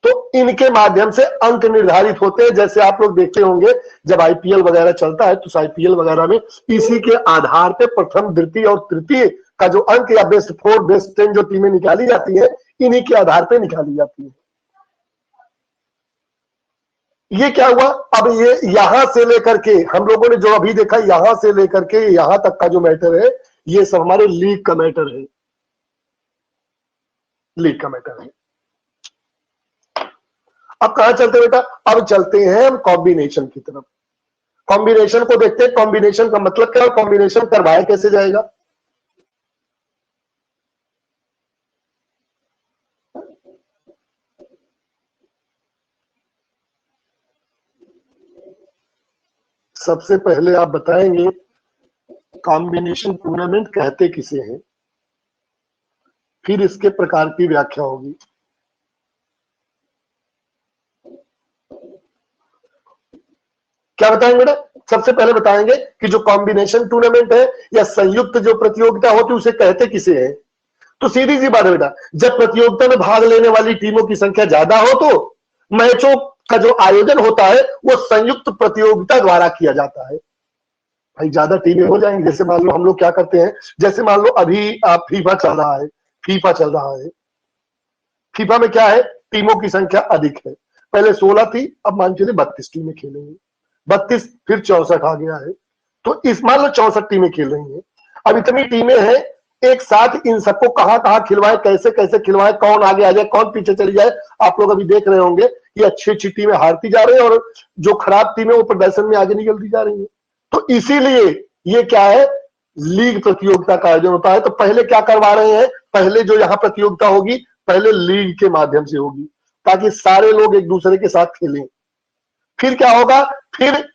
तो इनके माध्यम से अंक निर्धारित होते हैं। जैसे आप लोग देखते होंगे जब आईपीएल वगैरह चलता है तो आईपीएल वगैरह में इसी के आधार पे प्रथम, द्वितीय और तृतीय का जो अंक या बेस्ट 4, बेस्ट 10 जो टीमें निकाली जाती है, इन्हीं के आधार पे निकाली जाती है। ये क्या हुआ, अब ये यहां से लेकर के हम लोगों ने जो अभी देखा, यहां से लेकर के यहां तक का जो मैटर है, ये सब हमारे लीग का मैटर है। लीग का मैटर है। अब कहां चलते बेटा, अब चलते हैं हम कॉम्बिनेशन की तरफ। कॉम्बिनेशन को देखते हैं। कॉम्बिनेशन का मतलब क्या है, कॉम्बिनेशन करवाया कैसे जाएगा। सबसे पहले आप बताएंगे कॉम्बिनेशन टूर्नामेंट कहते किसे हैं, फिर इसके प्रकार की व्याख्या होगी। क्या बताएंगे बेटा, सबसे पहले बताएंगे कि जो कॉम्बिनेशन टूर्नामेंट है या संयुक्त जो प्रतियोगिता होती है उसे कहते किसे है। तो सीधी सी बात है बेटा, जब प्रतियोगिता में भाग लेने वाली टीमों की संख्या ज्यादा हो तो मैचों का जो आयोजन होता है वो संयुक्त प्रतियोगिता द्वारा किया जाता है। भाई ज्यादा टीमें हो जाएंगी, जैसे मान लो हम लोग क्या करते हैं, जैसे मान लो अभी फीफा चल रहा है। फीफा में क्या है, टीमों की संख्या अधिक है। पहले 16 थी, अब मान चलिए 32 टीमें खेलेंगी। 32 फिर 64 आ गया है, तो इस मान लो 64 टीमें खेल रही हैं। अब इतनी टीमें हैं, एक साथ इन सबको कहां कहां खिलवाए, कैसे कैसे खिलवाए, कौन आगे आ जाए, कौन पीछे चली जाए। आप लोग अभी देख रहे होंगे कि अच्छी अच्छी टीमें हारती जा रही है और जो खराब टीमें वो प्रदर्शन में आगे निकलती जा रही है। तो इसीलिए ये क्या है, लीग प्रतियोगिता का आयोजन होता है। तो पहले क्या करवा रहे हैं, पहले जो यहाँ प्रतियोगिता होगी पहले लीग के माध्यम से होगी, ताकि सारे लोग एक दूसरे के साथ खेलें। फिर क्या होगा, फिर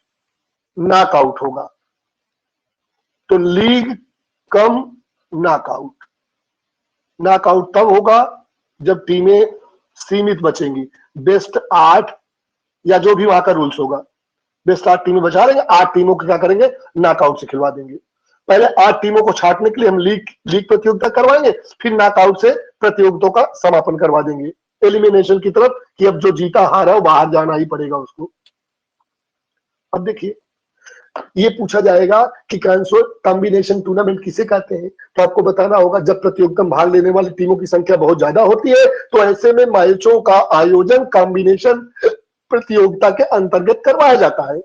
नॉकआउट होगा। तो लीग कम नॉकआउट। नॉकआउट तब होगा जब टीमें सीमित बचेंगी, बेस्ट 8 या जो भी वहां का रूल्स होगा, बेस्ट 8 टीमें बचा लेंगे, 8 टीमों को क्या करेंगे, नॉकआउट से खिलवा देंगे। पहले 8 टीमों को छांटने के लिए हम लीग प्रतियोगिता करवाएंगे, फिर नॉकआउट से प्रतियोगिताओं का समापन करवा देंगे, एलिमिनेशन की तरफ, कि अब जो जीता हारा है बाहर जाना ही पड़ेगा उसको। अब देखिए, ये पूछा जाएगा कि कॉम्बिनेशन टूर्नामेंट किसे कहते हैं, तो आपको बताना होगा जब प्रतियोगिता में भाग लेने वाली टीमों की संख्या बहुत ज्यादा होती है तो ऐसे में मैचों का आयोजन कॉम्बिनेशन प्रतियोगिता के अंतर्गत करवाया जाता है।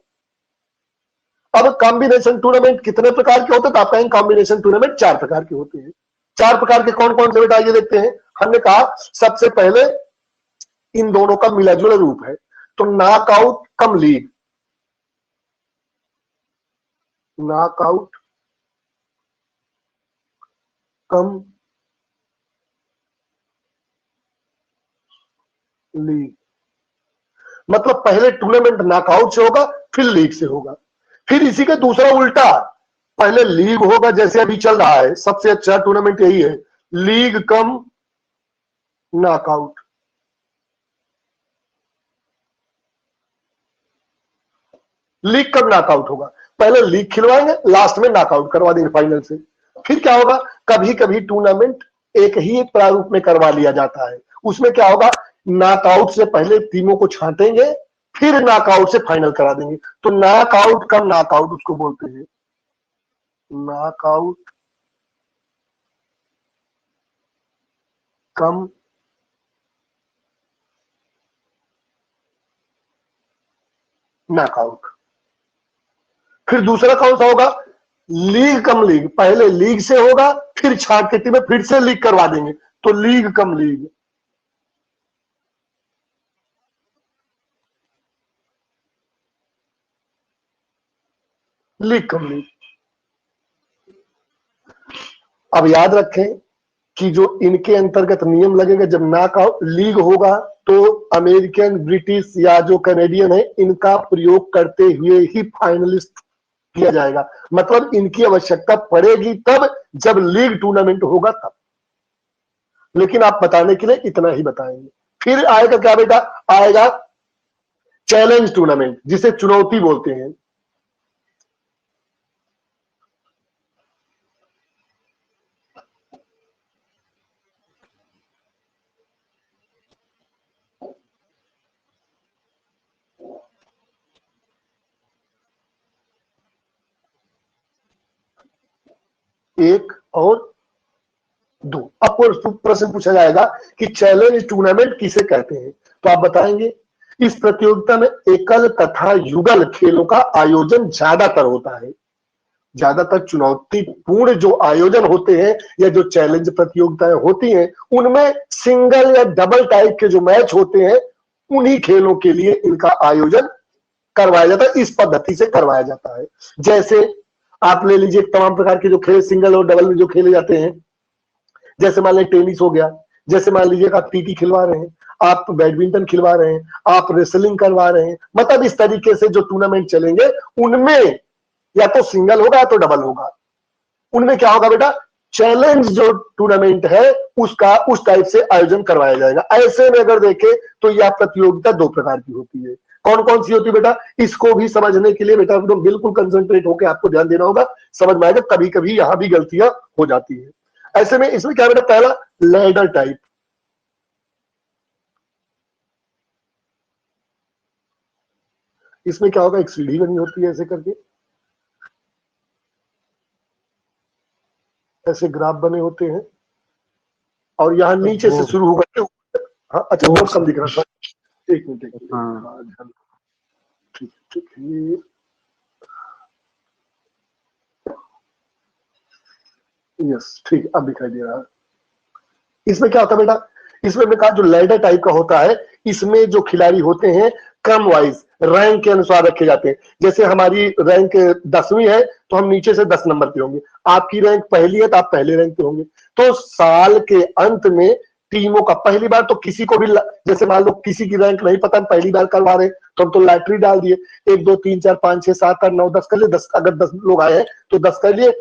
अब कॉम्बिनेशन टूर्नामेंट कितने प्रकार के होते हैं, तो आप कहेंगे कॉम्बिनेशन टूर्नामेंट 4 प्रकार के होते हैं। 4 प्रकार के कौन कौन से, बेटा ये देखते हैं। हमने कहा सबसे पहले इन दोनों का मिला जुला रूप है, तो नॉकआउट कम लीग, नॉकआउट कम लीग, मतलब पहले टूर्नामेंट नॉकआउट से होगा फिर लीग से होगा। फिर इसी का दूसरा उल्टा, पहले लीग होगा जैसे अभी चल रहा है, सबसे अच्छा टूर्नामेंट यही है, league cum knockout. League cum knockout होगा, पहले लीग खिलवाएंगे, लास्ट में नॉकआउट करवा देंगे फाइनल से। फिर क्या होगा, कभी कभी टूर्नामेंट एक ही प्रारूप में करवा लिया जाता है, उसमें क्या होगा, नॉकआउट से पहले टीमों को छांटेंगे, फिर नॉकआउट से फाइनल करा देंगे। तो नॉकआउट कम नॉकआउट उसको बोलते हैं, नॉकआउट कम नॉकआउट। फिर दूसरा कौन सा होगा, लीग कम लीग, पहले लीग से होगा फिर छांट के टीमें फिर से लीग करवा देंगे, तो league cum league. League cum league. अब याद रखें कि जो इनके अंतर्गत नियम लगेगा, जब नॉकआउट लीग होगा तो अमेरिकन, ब्रिटिश या जो कैनेडियन है इनका प्रयोग करते हुए ही फाइनलिस्ट किया जाएगा। मतलब इनकी आवश्यकता पड़ेगी तब जब लीग टूर्नामेंट होगा तब, लेकिन आप बताने के लिए इतना ही बताएंगे। फिर आएगा क्या बेटा, आएगा चैलेंज टूर्नामेंट, जिसे चुनौती बोलते हैं। एक और दो, आपको प्रश्न पूछा जाएगा कि चैलेंज टूर्नामेंट किसे कहते हैं, तो आप बताएंगे इस प्रतियोगिता में एकल तथा युगल खेलों का आयोजन ज्यादातर होता है। ज्यादातर चुनौतीपूर्ण जो आयोजन होते हैं या जो चैलेंज प्रतियोगिताएं होती हैं उनमें सिंगल या डबल टाइप के जो मैच होते हैं उन्हीं खेलों के लिए इनका आयोजन करवाया जाता है, इस पद्धति से करवाया जाता है। जैसे आप ले लीजिए तमाम प्रकार के जो खेल सिंगल और डबल में जो खेले जाते हैं, जैसे मान लीजिए टेनिस हो गया, जैसे मान लीजिए आप टीटी खिलवा रहे हैं, आप बैडमिंटन खिलवा रहे हैं, आप रेसलिंग करवा रहे हैं, मतलब इस तरीके से जो टूर्नामेंट चलेंगे उनमें या तो सिंगल होगा या तो डबल होगा। उनमें क्या होगा बेटा, चैलेंज जो टूर्नामेंट है उसका उस टाइप से आयोजन करवाया जाएगा। ऐसे में अगर देखें तो यह प्रतियोगिता 2 प्रकार की होती है। कौन कौन सी होती है बेटा, इसको भी समझने के लिए बेटा एकदम बिल्कुल कंसंट्रेट होकर आपको ध्यान देना होगा, समझ में आएगा। कभी कभी यहां भी गलतियां हो जाती है। ऐसे में इसमें क्या बेटा, पहला लैडर टाइप, इसमें क्या होगा, एक सीढ़ी बनी होती है ऐसे करके, ऐसे ग्राफ बने होते हैं और यहाँ नीचे से शुरू होगा। हाँ अच्छा, बहुत कम दिख रहा था, एक मिनट ठीक ठीक है, यस ठीक, अब दिखाई दे रहा है। इसमें क्या होता है बेटा, इसमें मैं कहा जो लैडर टाइप का होता है, इसमें जो खिलाड़ी होते हैं क्रम वाइज रैंक के अनुसार रखे जाते हैं। जैसे हमारी रैंक 10वीं है तो हम नीचे से 10 नंबर पे होंगे, आपकी रैंक पहली है तो आप पहले रैंक पे होंगे। तो साल के अंत में टीमों का पहली बार तो किसी को भी, जैसे मान लो किसी की रैंक नहीं पता, हम पहली बार करवा रहे तो हम तो लॉटरी डाल दिए, 1 2 3 4 5 6 7 8 9 10 कर लिए, 10 अगर 10 लोग आए हैं तो 10 कर लिए,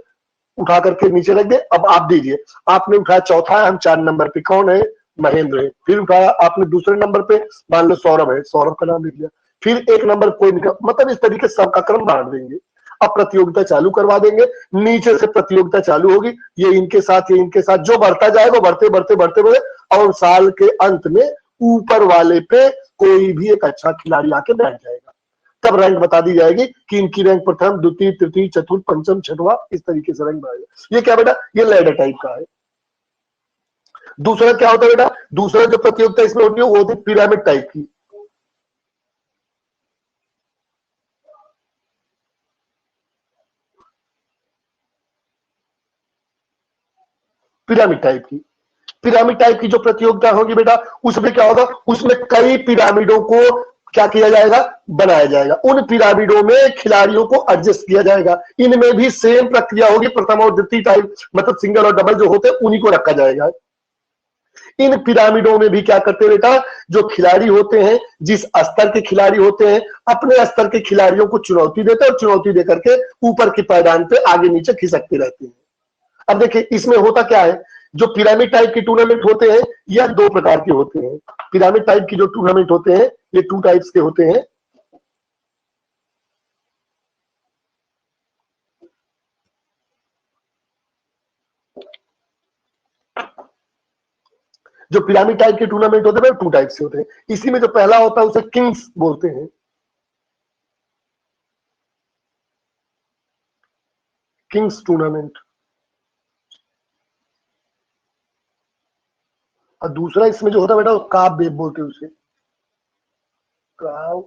उठा करके नीचे रख दे। अब आप दीजिए, आपने उठाया चौथा है, हम 4 नंबर पे, कौन है? महेंद्र है। फिर उठाया आपने दूसरे नंबर पे, मान लो सौरभ है, सौरभ का नाम लिख लिया। फिर एक नंबर कोई निकल, मतलब इस तरीके से सबका क्रम बांट देंगे। अब प्रतियोगिता चालू करवा देंगे, नीचे से प्रतियोगिता चालू होगी, ये इनके साथ, ये इनके साथ, जो बढ़ता जाएगा बढ़ते बढ़ते बढ़ते बढ़े, और साल के अंत में ऊपर वाले पे कोई भी एक अच्छा खिलाड़ी आके बैठ जाएगा। तब रैंक बता दी जाएगी कि इनकी रैंक प्रथम, द्वितीय, तृतीय, चतुर्थ, पंचम, छठवां, इस तरीके से रैंक बढ़ाएगा। ये क्या बेटा? ये लैडर टाइप का है। दूसरा क्या होता है बेटा? दूसरा जो प्रतियोगिता इसमें होती है वो होती है पिरामिड टाइप की। पिरामिड टाइप की, पिरामिड टाइप की जो प्रतियोगिता होगी बेटा, उसमें क्या होगा? उसमें कई पिरामिडों को क्या किया जाएगा? बनाया जाएगा। उन पिरामिडों में खिलाड़ियों को एडजस्ट किया जाएगा। इनमें भी सेम प्रक्रिया होगी, प्रथम और द्वितीय टाइप, मतलब सिंगल और डबल जो होते हैं उन्हीं को रखा जाएगा। इन पिरामिडों में भी क्या करते हैं बेटा? जो खिलाड़ी होते हैं, जिस स्तर के खिलाड़ी होते हैं, अपने स्तर के खिलाड़ियों को चुनौती देते हैं और चुनौती देकर के ऊपर के पायदान पे आगे नीचे खिसकते रहते हैं। अब देखिए इसमें होता क्या है, जो पिरामिड टाइप के टूर्नामेंट होते हैं यह 2 प्रकार के होते हैं। पिरामिड टाइप की जो टूर्नामेंट होते हैं ये 2 टाइप्स के होते हैं। जो पिरामिड टाइप के टूर्नामेंट होते हैं 2 टाइप से होते हैं। इसी में जो पहला होता है उसे किंग्स बोलते हैं, किंग्स टूर्नामेंट। और दूसरा इसमें जो होता है बेटा काब वेब बोलते हैं उसे, काब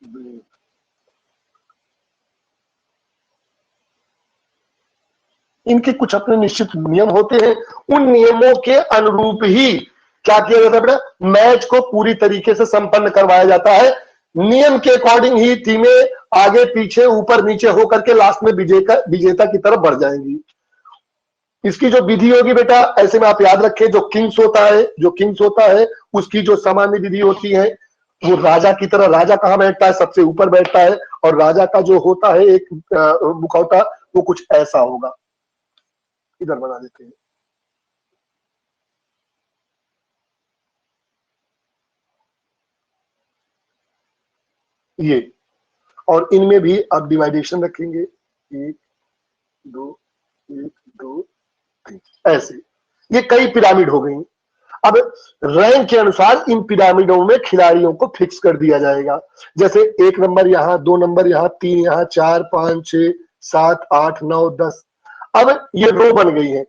वेब। इनके कुछ अपने निश्चित नियम होते हैं, उन नियमों के अनुरूप ही क्या किया जाता है बेटा? मैच को पूरी तरीके से संपन्न करवाया जाता है। नियम के अकॉर्डिंग ही टीमें आगे पीछे ऊपर नीचे होकर के लास्ट में विजेता की तरफ बढ़ जाएंगी। इसकी जो विधि होगी बेटा, ऐसे में आप याद रखें, जो किंग्स होता है उसकी जो सामान्य विधि होती है वो राजा की तरह, राजा कहां बैठता है? सबसे ऊपर बैठता है, और राजा का जो होता है एक मुखौटा वो कुछ ऐसा होगा, इधर बना देते हैं। ये, और इनमें भी आप डिवाइडेशन रखेंगे, 1 2 1 2 3, ऐसे ये कई पिरामिड हो गई। अब रैंक के अनुसार इन पिरामिडों में खिलाड़ियों को फिक्स कर दिया जाएगा। जैसे 1 नंबर यहाँ, 2 नंबर यहाँ, 3 यहाँ, 4 5 6 7 8 9 10। अब ये रो बन गई है।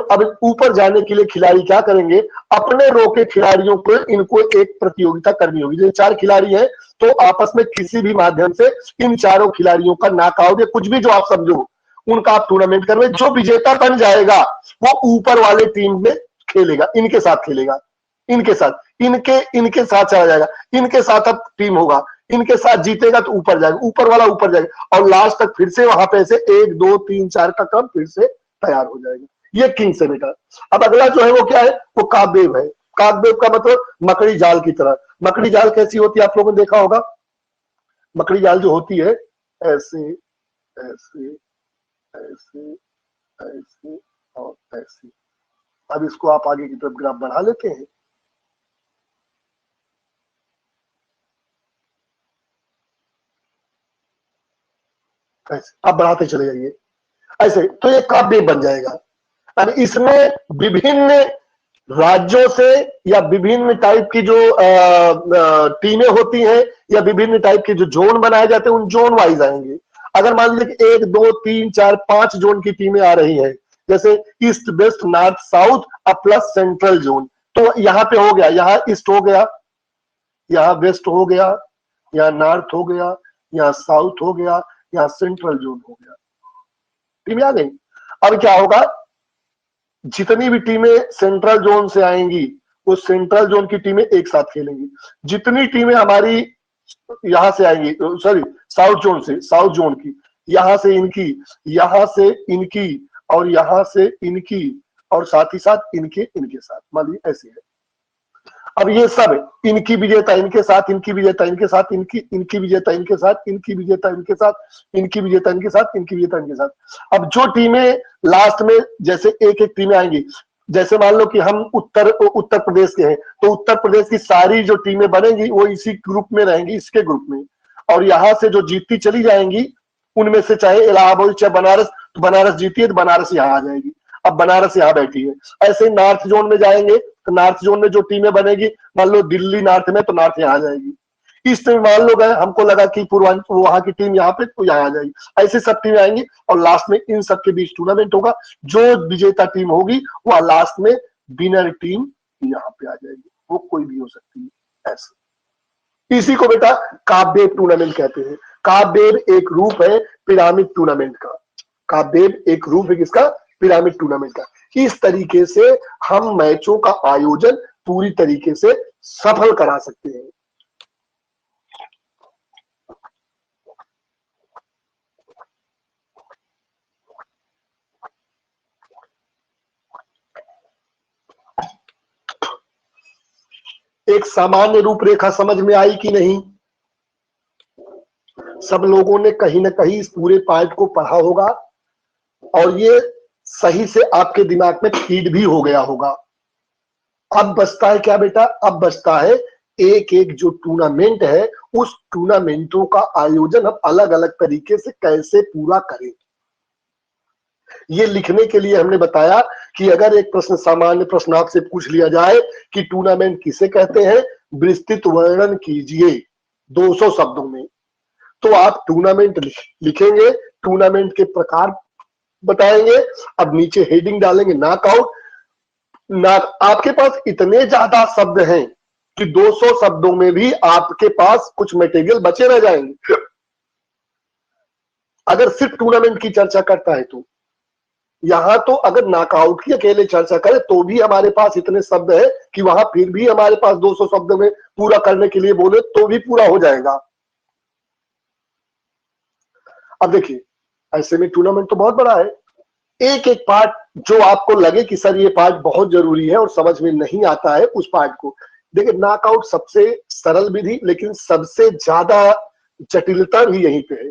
अब ऊपर जाने के लिए खिलाड़ी क्या करेंगे? अपने रो के खिलाड़ियों को इनको एक प्रतियोगिता करनी होगी। जैसे 4 खिलाड़ी हैं तो आपस में किसी भी माध्यम से इन चारों खिलाड़ियों का नॉकआउट या कुछ भी जो आप समझो उनका आप टूर्नामेंट करवे। जो विजेता बन जाएगा वो ऊपर वाले टीम में खेलेगा, इनके साथ खेलेगा, इनके साथ चला जाएगा, इनके साथ अब टीम होगा, इनके साथ जीतेगा तो ऊपर जाएगा, ऊपर वाला ऊपर जाएगा, और लास्ट तक फिर से वहां पे ऐसे 1 2 3 4 का क्रम फिर से तैयार हो जाएगा। ये किंग्स है बेटा। अब अगला जो है वो क्या है? वो काकवेव है। काकवेव का मतलब मकड़ी जाल की तरह। मकड़ी जाल कैसी होती है? आप लोगों ने देखा होगा, मकड़ी जाल जो होती है ऐसे ऐसे ऐसे ऐसे और ऐसे। अब इसको आप आगे की तरफ ग्राफ बढ़ा लेते हैं, ऐसे आप बढ़ाते चले जाइए ऐसे, तो ये काव्य बन जाएगा। अब इसमें विभिन्न राज्यों से या विभिन्न टाइप की जो टीमें होती हैं या विभिन्न टाइप के जो जोन बनाए जाते हैं उन जोन वाइज आएंगे। अगर मान लीजिए कि 1 2 3 4 5 जोन की टीमें आ रही हैं, जैसे east west north south plus central zone, तो यहाँ पे हो गया, यहाँ ईस्ट हो गया, यहाँ वेस्ट हो गया, यहाँ नॉर्थ हो गया, यहाँ साउथ हो गया, यहाँ सेंट्रल जोन हो गया। टीम आ गई। अब क्या होगा? जितनी भी टीमें सेंट्रल जोन से आएंगी वो सेंट्रल जोन की टीमें एक साथ खेलेंगी। जितनी टीमें हमारी यहां से आएंगी, सॉरी साउथ जोन की, यहां से इनकी, यहां से इनकी, और यहां से इनकी, और साथ ही साथ इनके साथ, मान लीजिए ऐसे है। अब ये सब इनकी विजेता इनके साथ, इनकी विजेता इनके साथ, इनकी विजेता इनके साथ, इनकी विजेता इनके साथ, इनकी विजेता इनके साथ, इनकी विजेता इनके साथ। अब जो टीमें लास्ट में जैसे एक एक टीमें आएंगी, जैसे मान लो कि हम उत्तर प्रदेश के हैं, तो उत्तर प्रदेश की सारी जो टीमें बनेंगी वो इसी ग्रुप में रहेंगी, इसके ग्रुप में, और यहां से जो जीतती चली जाएंगी उनमें से चाहे इलाहाबाद चाहे बनारस, तो बनारस जीती है तो बनारस यहाँ आ जाएगी। अब बनारस यहाँ बैठी है। ऐसे नॉर्थ जोन में जाएंगे तो नॉर्थ जोन में जो टीमें बनेगी, मान लो दिल्ली नॉर्थ में, तो नॉर्थ यहाँ आ जाएगी। ईस्ट में मान लो गए, हमको लगा कि पूर्वांचल वहां की टीम यहाँ पे, तो यहाँ आ जाएगी। ऐसे सब टीमें आएंगी और लास्ट में इन सबके बीच टूर्नामेंट होगा। जो विजेता टीम होगी वह लास्ट में विनर टीम यहाँ पे आ जाएगी, वो कोई भी हो सकती है। ऐसे इसी को बेटा काबेब टूर्नामेंट कहते हैं। काबेब एक रूप है पिरामिड टूर्नामेंट का। काबेब एक रूप है किसका? पिरामिड टूर्नामेंट का। इस तरीके से हम मैचों का आयोजन पूरी तरीके से सफल करा सकते हैं। एक सामान्य रूपरेखा समझ में आई कि नहीं? सब लोगों ने कहीं ना कहीं इस पूरे पार्ट को पढ़ा होगा और ये सही से आपके दिमाग में फीड भी हो गया होगा। अब बचता है क्या बेटा? अब बचता है एक एक जो टूर्नामेंट है, उस टूर्नामेंटों का आयोजन हम अलग अलग तरीके से कैसे पूरा करें। ये लिखने के लिए हमने बताया कि अगर एक प्रश्न, सामान्य प्रश्न आपसे पूछ लिया जाए कि टूर्नामेंट किसे कहते हैं, विस्तृत वर्णन कीजिए 200 शब्दों में, तो आप टूर्नामेंट लिखेंगे, टूर्नामेंट के प्रकार बताएंगे। अब नीचे हेडिंग डालेंगे नॉकआउट। आपके पास इतने ज्यादा शब्द हैं कि 200 शब्दों में भी आपके पास कुछ मटेरियल बचे रह जाएंगे अगर सिर्फ टूर्नामेंट की चर्चा करता है तो। यहां तो अगर नॉकआउट की अकेले चर्चा करें तो भी हमारे पास इतने शब्द है कि वहां फिर भी हमारे पास 200 शब्द में पूरा करने के लिए बोले तो भी पूरा हो जाएगा। अब देखिए, ऐसे में टूर्नामेंट तो बहुत बड़ा है। एक एक पार्ट जो आपको लगे कि सर ये पार्ट बहुत जरूरी है और समझ में नहीं आता है, उस पार्ट को देखिए। नॉकआउट सबसे सरल विधि, लेकिन सबसे ज्यादा जटिलता भी यहीं पे है।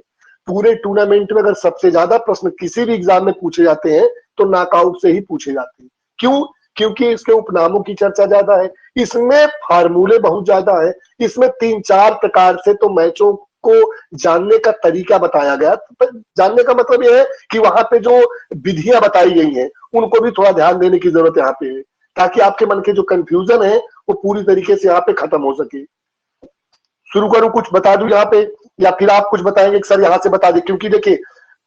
पूरे टूर्नामेंट में अगर सबसे ज्यादा प्रश्न किसी भी एग्जाम में पूछे जाते हैं तो नॉकआउट से ही पूछे जाते हैं। क्यों? क्योंकि इसके उपनामों की चर्चा ज्यादा है, इसमें फार्मूले बहुत ज्यादा है, इसमें 3-4 प्रकार से तो मैचों को जानने का तरीका बताया गया। तो जानने का मतलब यह है कि वहां पे जो विधियां बताई गई हैं उनको भी थोड़ा ध्यान देने की जरूरत यहाँ पे है, ताकि आपके मन के जो कंफ्यूजन है वो पूरी तरीके से यहाँ पे खत्म हो सके। शुरू करूं, कुछ बता दूं यहाँ पे, या फिर आप कुछ बताएंगे कि सर यहाँ से बता दें? क्योंकि देखिए,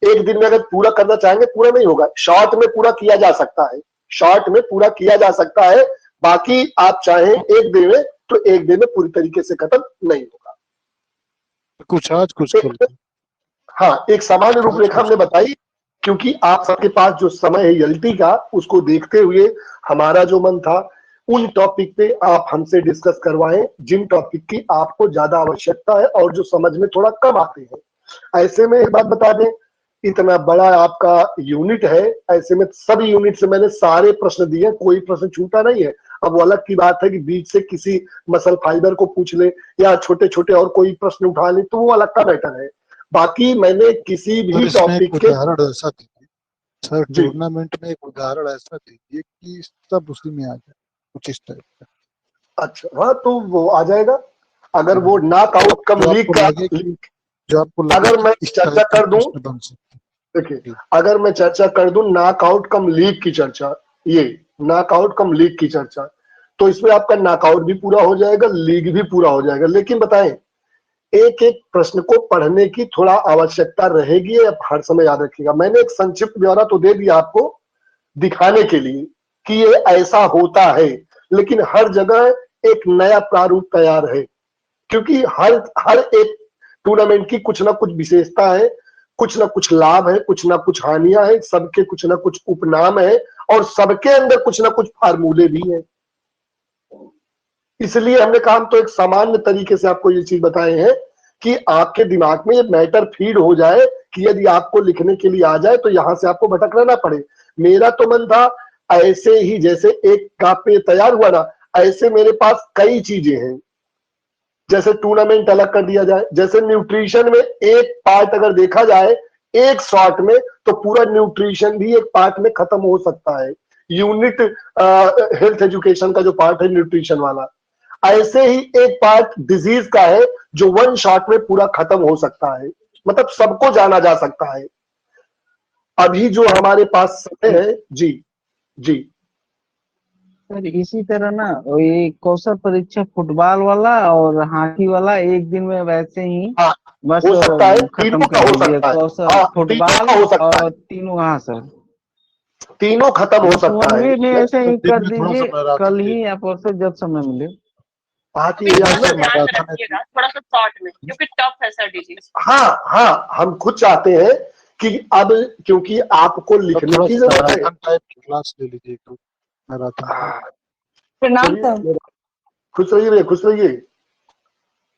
एक दिन में अगर पूरा करना चाहेंगे पूरा नहीं होगा। शॉर्ट में पूरा किया जा सकता है, शॉर्ट में पूरा किया जा सकता है। बाकी आप चाहें एक दिन में तो एक दिन में पूरी तरीके से खत्म नहीं होगा। कुछ आज कुछ कल। हाँ, एक सामान्य रूपरेखा हमने बताई, क्योंकि आप सबके पास जो समय है यल्टी का, उसको देखते हुए हमारा जो मन था उन टॉपिक पे आप हमसे डिस्कस करवाएं जिन टॉपिक की आपको ज्यादा आवश्यकता है और जो समझ में थोड़ा कम आते हैं। ऐसे में एक बात बता दें, इतना बड़ा आपका यूनिट है, ऐसे में सभी यूनिट से मैंने सारे प्रश्न दिए, कोई प्रश्न छूटा नहीं है। अब वो अलग की बात है कि बीच से किसी मसल फाइबर को पूछ ले या छोटे छोटे और कोई प्रश्न उठा ले, तो वो अलग का मैटर है। बाकी मैंने किसी भी टॉपिक के उदाहरण ऐसा दीजिए सर, टूर्नामेंट में एक उदाहरण ऐसा दीजिए कि सब उसी में आ जाए, कुछ इस टाइप का। अच्छा, हाँ, तो वो आ जाएगा। अगर वो नॉकआउट कम लीग का, जो आपको अगर मैं चर्चा कर दूं, देखिए, अगर मैं चर्चा कर दूं नॉकआउट कम लीग की चर्चा, ये नॉकआउट कम लीग की चर्चा, तो इसमें आपका नॉकआउट भी पूरा हो जाएगा, लीग भी पूरा हो जाएगा। लेकिन बताएं, एक एक प्रश्न को पढ़ने की थोड़ा आवश्यकता रहेगी, हर समय याद रखिएगा। मैंने एक संक्षिप्त ब्यौरा तो दे दिया आपको दिखाने के लिए कि ये ऐसा होता है, लेकिन हर जगह एक नया प्रारूप तैयार है, क्योंकि हर एक टूर्नामेंट की कुछ ना कुछ विशेषता है, कुछ ना कुछ लाभ है, कुछ ना कुछ हानियां है, सबके कुछ ना कुछ उपनाम है और सबके अंदर कुछ ना कुछ फार्मूले भी हैं। इसलिए हमने कहा हम तो एक सामान्य तरीके से आपको ये चीज बताए हैं कि आपके दिमाग में ये मैटर फीड हो जाए कि यदि आपको लिखने के लिए आ जाए तो यहां से आपको भटकना ना पड़े। मेरा तो मन था ऐसे ही जैसे एक कापे तैयार हुआ ना, ऐसे मेरे पास कई चीजें हैं। जैसे टूर्नामेंट अलग कर दिया जाए, जैसे न्यूट्रिशन में एक पार्ट अगर देखा जाए एक शॉट में, तो पूरा न्यूट्रिशन भी एक पार्ट में खत्म हो सकता है। यूनिट हेल्थ एजुकेशन का जो पार्ट है न्यूट्रिशन वाला, ऐसे ही एक पार्ट डिजीज का है जो वन शॉट में पूरा खत्म हो सकता है, मतलब सबको जाना जा सकता है। अभी जो हमारे पास समय है, जी जी सर इसी तरह ना ये कौशल परीक्षा फुटबॉल वाला और हॉकी वाला एक दिन में वैसे ही हाँ, बस हो सकता है, खत्म तीनों का कर हो दीजिए। सकता है। कौशल हाँ, तीनों फुटबॉल का हो सकता है, और तीनों, हाँ सर, तीनों खत्म हो बस सकता है। 1 वीक में ऐसे ही दिन कर में थोड़ा दीजिए, सा मैराथन कल दे ही या परसों जब समय मिले। बात अभी ये थोड़ा है सा ना, ध्यान में मैराथन रखिएगा, थोड़ा सा शॉर्ट में, क्योंकि टफ है सर डिजीज। हाँ हाँ, हम खुद चाहते हैं कि अब क्योंकि आपको तब लिखने थोड़ा की सा जरूरत है। मैराथन टाइप की क्लास ले लीजिए, तो मैराथन टाइप। प्रणाम चलिए, सर। खुश रहिए भैया, खुश रहिए।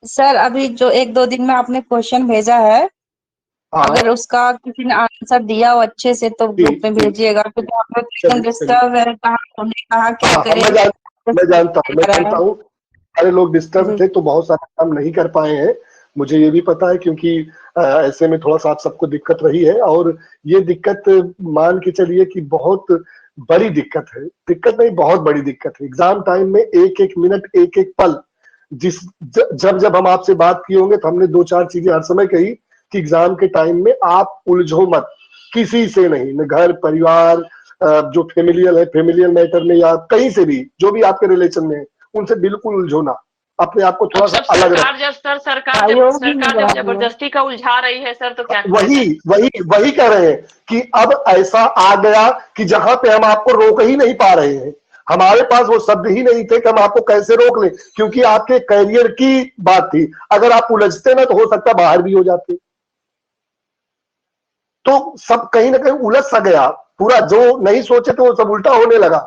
सर अभी जो 1-2 दिन में आपने क्वेश्चन भेजा है, हाँ अगर उसका किसी ने आंसर दिया हो अच्छे से तो जी ग्रुप में जी, भेजिएगा, क्योंकि हम लोग एकदम चलिए चलिए। डिस्टर्ब है, कहाँ उन्हें कहाँ क्या हाँ, करें। मैं जानता हूँ सारे लोग डिस्टर्ब जी थे तो बहुत सारा काम नहीं कर पाए हैं। मुझे ये भी पता है क्योंकि ऐसे में थोड़ा सा आप सबको दिक्कत रही है, और ये दिक्कत मान के चलिए कि बहुत बड़ी दिक्कत है। दिक्कत नहीं, बहुत बड़ी दिक्कत है। एग्जाम टाइम में एक एक मिनट, एक एक पल, जब जब हम आपसे बात किए होंगे तो हमने 2-4 चीजें हर समय कही कि एग्जाम के टाइम में आप उलझो मत, किसी से नहीं, न घर परिवार, जो फेमिलियल है फेमिलियल मैटर में, या कहीं से भी जो भी आपके रिलेशन में है उनसे बिल्कुल उलझो ना, अपने आप को अब थोड़ा सा सब अलग रख। सरकार जब जबरदस्ती का उलझा रही है सर, तो क्या किया वही जाए? वही वही कह रहे हैं कि अब ऐसा आ गया कि जहां पे हम आपको रोक ही नहीं पा रहे हैं। हमारे पास वो शब्द ही नहीं थे कि हम आपको कैसे रोक लें, क्योंकि आपके करियर की बात थी। अगर आप उलझते ना तो हो सकता बाहर भी हो जाते। तो सब कहीं ना कहीं उलझ सा गया पूरा, जो नहीं सोचे तो वो सब उल्टा होने लगा।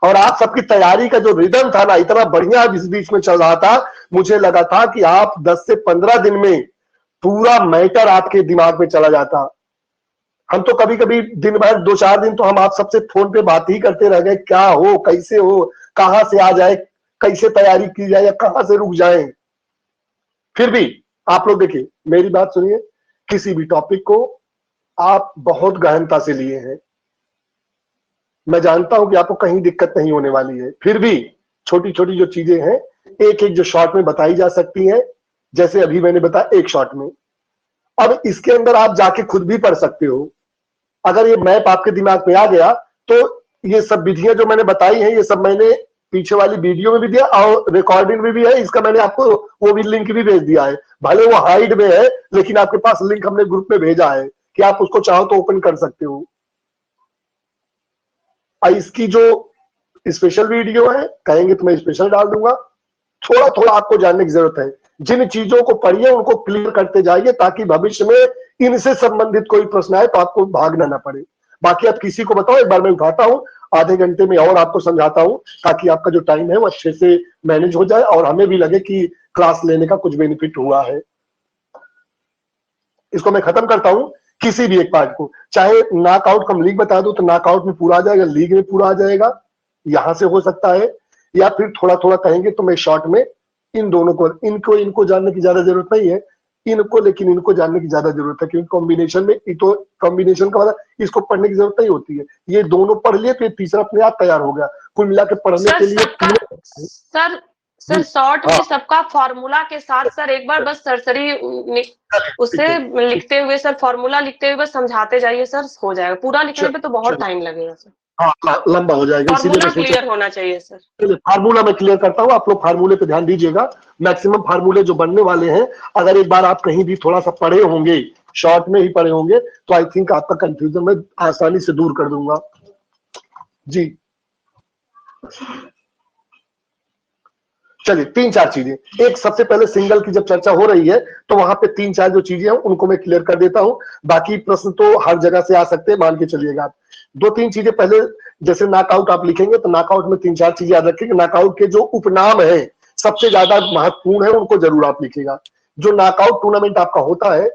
और आप सबकी तैयारी का जो रिदम था ना, इतना बढ़िया इस बीच में चल रहा था, मुझे लगा था कि आप 10 से 15 दिन में पूरा मैटर आपके दिमाग में चला जाता। हम तो कभी कभी दिन भर 2-4 दिन तो हम आप सबसे फोन पे बात ही करते रह गए, क्या हो, कैसे हो, कहां से आ जाए, कैसे तैयारी की जाए, या कहां से रुक जाए। फिर भी आप लोग देखिए, मेरी बात सुनिए, किसी भी टॉपिक को आप बहुत गहनता से लिए हैं। मैं जानता हूं कि आपको कहीं दिक्कत नहीं होने वाली है, फिर भी छोटी छोटी जो चीजें हैं एक एक जो शॉर्ट में बताई जा सकती हैं, जैसे अभी मैंने बताया एक शॉर्ट में। अब इसके अंदर आप जाके खुद भी पढ़ सकते हो। अगर ये मैप आपके दिमाग में आ गया तो ये सब विधियां जो मैंने बताई हैं, ये सब मैंने पीछे वाली वीडियो में भी दिया और रिकॉर्डिंग में भी है। इसका मैंने आपको वो भी लिंक भी भेज दिया है, भले वो हाइड में है लेकिन आपके पास लिंक हमने ग्रुप में भेजा है कि आप उसको चाहो तो ओपन कर सकते हो। इसकी जो स्पेशल वीडियो है, कहेंगे तो मैं स्पेशल डाल दूंगा। थोड़ा थोड़ा आपको जानने की जरूरत है। जिन चीजों को पढ़िए उनको क्लियर करते जाइए, ताकि भविष्य में इनसे संबंधित कोई प्रश्न आए तो आपको भागना ना पड़े। बाकी आप किसी को बताओ, एक बार मैं उठाता हूँ, आधे घंटे में और आपको समझाता हूँ, ताकि आपका जो टाइम है वो अच्छे से मैनेज हो जाए और हमें भी लगे कि क्लास लेने का कुछ बेनिफिट हुआ है। इसको मैं खत्म करता हूं, किसी भी एक पार्ट को, चाहे नॉकआउट का लीग बता दो तो नॉकआउट में पूरा आ जाएगा, लीग में पूरा आ जाएगा, यहां से हो सकता है। या फिर थोड़ा थोड़ा कहेंगे तो मैं शॉर्ट में इन दोनों को, इनको जानने की ज्यादा जरूरत नहीं है, इनको, लेकिन इनको जानने की ज्यादा जरूरत है, क्योंकि कॉम्बिनेशन में तो कॉम्बिनेशन का मतलब इसको पढ़ने की जरूरत नहीं होती है। ये दोनों पढ़ लिए तो ये तीसरा अपने आप तैयार हो गया। कुल मिला के पढ़ने के लिए सर शॉर्ट में सबका फॉर्मूला के साथ सर एक बार बस सरसरी उससे लिखते हुए, सर फॉर्मूला लिखते हुए बस समझाते जाइए सर, हो जाएगा। पूरा लिखने पे तो बहुत टाइम लगेगा सर, लंबा हो जाएगा, फॉर्मूला क्लियर होना चाहिए सर। फार्मूला मैं क्लियर करता हूँ, आप लोग फार्मूले पे ध्यान दीजिएगा। मैक्सिमम फार्मूले जो बनने वाले हैं, अगर एक बार आप कहीं भी थोड़ा सा पढ़े होंगे, शॉर्ट में ही पढ़े होंगे, तो आई थिंक आपका कंफ्यूजन मैं आसानी से दूर कर दूंगा। जी चलिए, 3-4 चीजें। एक, सबसे पहले सिंगल की जब चर्चा हो रही है तो वहां पे 3-4 जो चीजें हैं उनको मैं क्लियर कर देता हूं। बाकी प्रश्न तो हर जगह से आ सकते हैं, मान के चलिएगा आप। 2-3 चीजें पहले, जैसे नॉकआउट आप लिखेंगे तो नॉकआउट में 3-4 चीजें याद रखेंगे। नॉकआउट के जो उपनाम है, सबसे ज्यादा महत्वपूर्ण है उनको जरूर आप लिखिएगा। जो नॉकआउट टूर्नामेंट आपका होता है,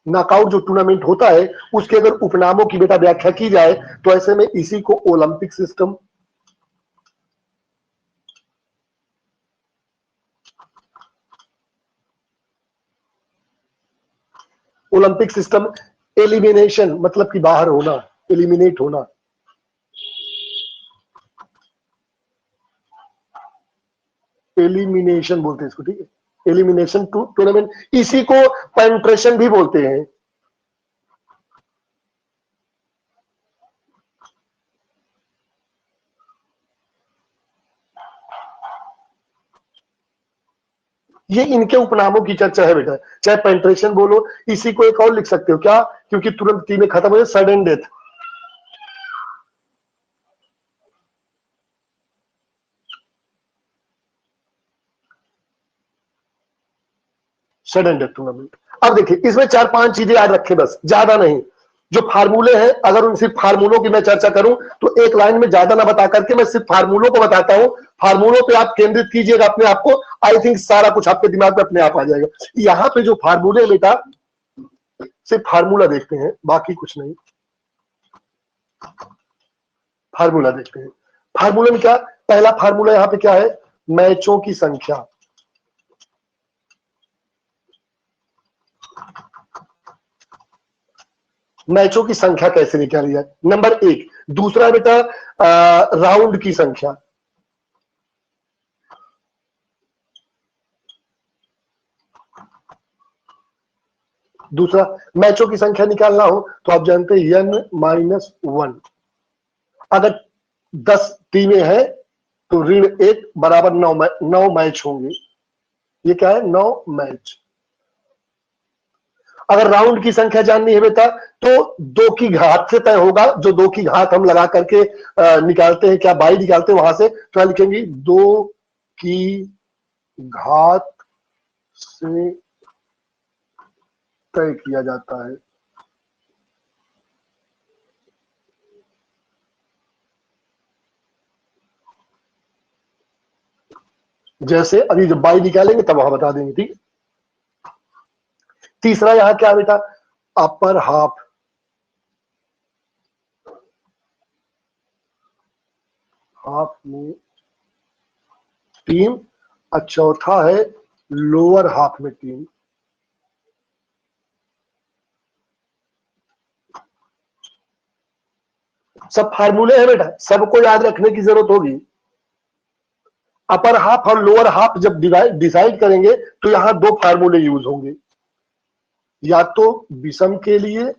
नॉकआउट जो टूर्नामेंट होता है उसके अगर उपनामों की बेटा व्याख्या की जाए तो ऐसे में इसी को Olympic system, Olympic system, elimination मतलब कि बाहर होना, एलिमिनेट होना, एलिमिनेशन बोलते हैं इसको, ठीक है, एलिमिनेशन टूर्नामेंट, इसी को पेनिट्रेशन भी बोलते हैं। ये इनके उपनामों की चर्चा है बेटा, चाहे पेनिट्रेशन बोलो, इसी को एक और लिख सकते हो क्या, क्योंकि तुरंत टी में खत्म हो जाए, sudden death, sudden death tournament. अब देखिए इसमें 4-5 चीजें याद रखें, बस ज्यादा नहीं। जो फार्मूले हैं, अगर उन सिर्फ फार्मूलों की मैं चर्चा करूं तो एक लाइन में ज्यादा ना बता करके मैं सिर्फ फार्मूलों को बताता हूं, फार्मूलों पे आप केंद्रित कीजिएगा अपने आप को, आई थिंक सारा कुछ आपके दिमाग में अपने आप आ जाएगा। यहां पे जो फार्मूले बेटा, सिर्फ फार्मूला देखते हैं, बाकी कुछ नहीं, फार्मूला देखते हैं। फार्मूला में क्या, पहला फार्मूला यहां पे क्या है, मैचों की संख्या, मैचों की संख्या कैसे निकाली जाए, नंबर 1। दूसरा बेटा राउंड की संख्या, दूसरा मैचों की संख्या निकालना हो तो आप जानते हैं n-1, अगर 10 टीमें हैं तो ऋण 1 बराबर 9 मैच होंगे, ये क्या है, 9 मैच। अगर राउंड की संख्या जाननी है बेटा तो 2 की घात से तय होगा, जो 2 की घात हम लगा करके निकालते हैं, क्या बाई निकालते हैं वहां से, तो लिखेंगे 2 की घात से तय किया जाता है। जैसे अभी जब बाई निकालेंगे तब वहां बता देंगे, ठीक है। तीसरा यहां क्या बेटा, अपर हाफ, हाफ में टीम, और चौथा है लोअर हाफ में टीम। सब फार्मूले हैं बेटा, सबको याद रखने की जरूरत होगी। अपर हाफ और लोअर हाफ जब डिसाइड करेंगे तो यहां 2 फार्मूले यूज होंगे, या तो विषम के लिए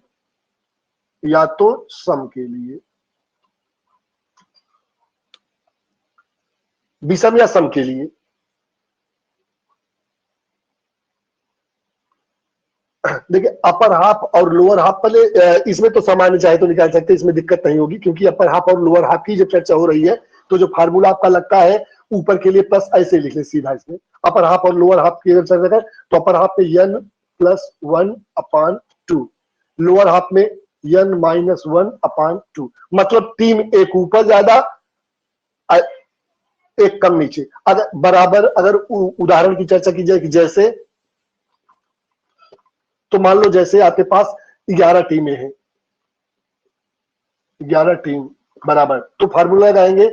या तो सम के लिए, विषम या सम के लिए। देखिए अपर हाफ और लोअर हाफ, पहले इसमें तो सामान्य चाहे तो निकाल सकते हैं, इसमें दिक्कत नहीं होगी, क्योंकि अपर हाफ और लोअर हाफ की जब चर्चा हो रही है तो जो फार्मूला आपका लगता है ऊपर के लिए प्लस ऐसे लिख ले सीधा, इसमें अपर हाफ और लोअर हाफ की जब चर्चा करें तो अपर हाफ में n+1/2, लोअर हाफ में n-1/2, मतलब टीम एक ऊपर ज्यादा एक कम नीचे। अगर बराबर, अगर उदाहरण की चर्चा की जाए कि जैसे, तो मान लो जैसे आपके पास 11 टीमें हैं, 11 टीम बराबर, तो फार्मूला लगाएंगे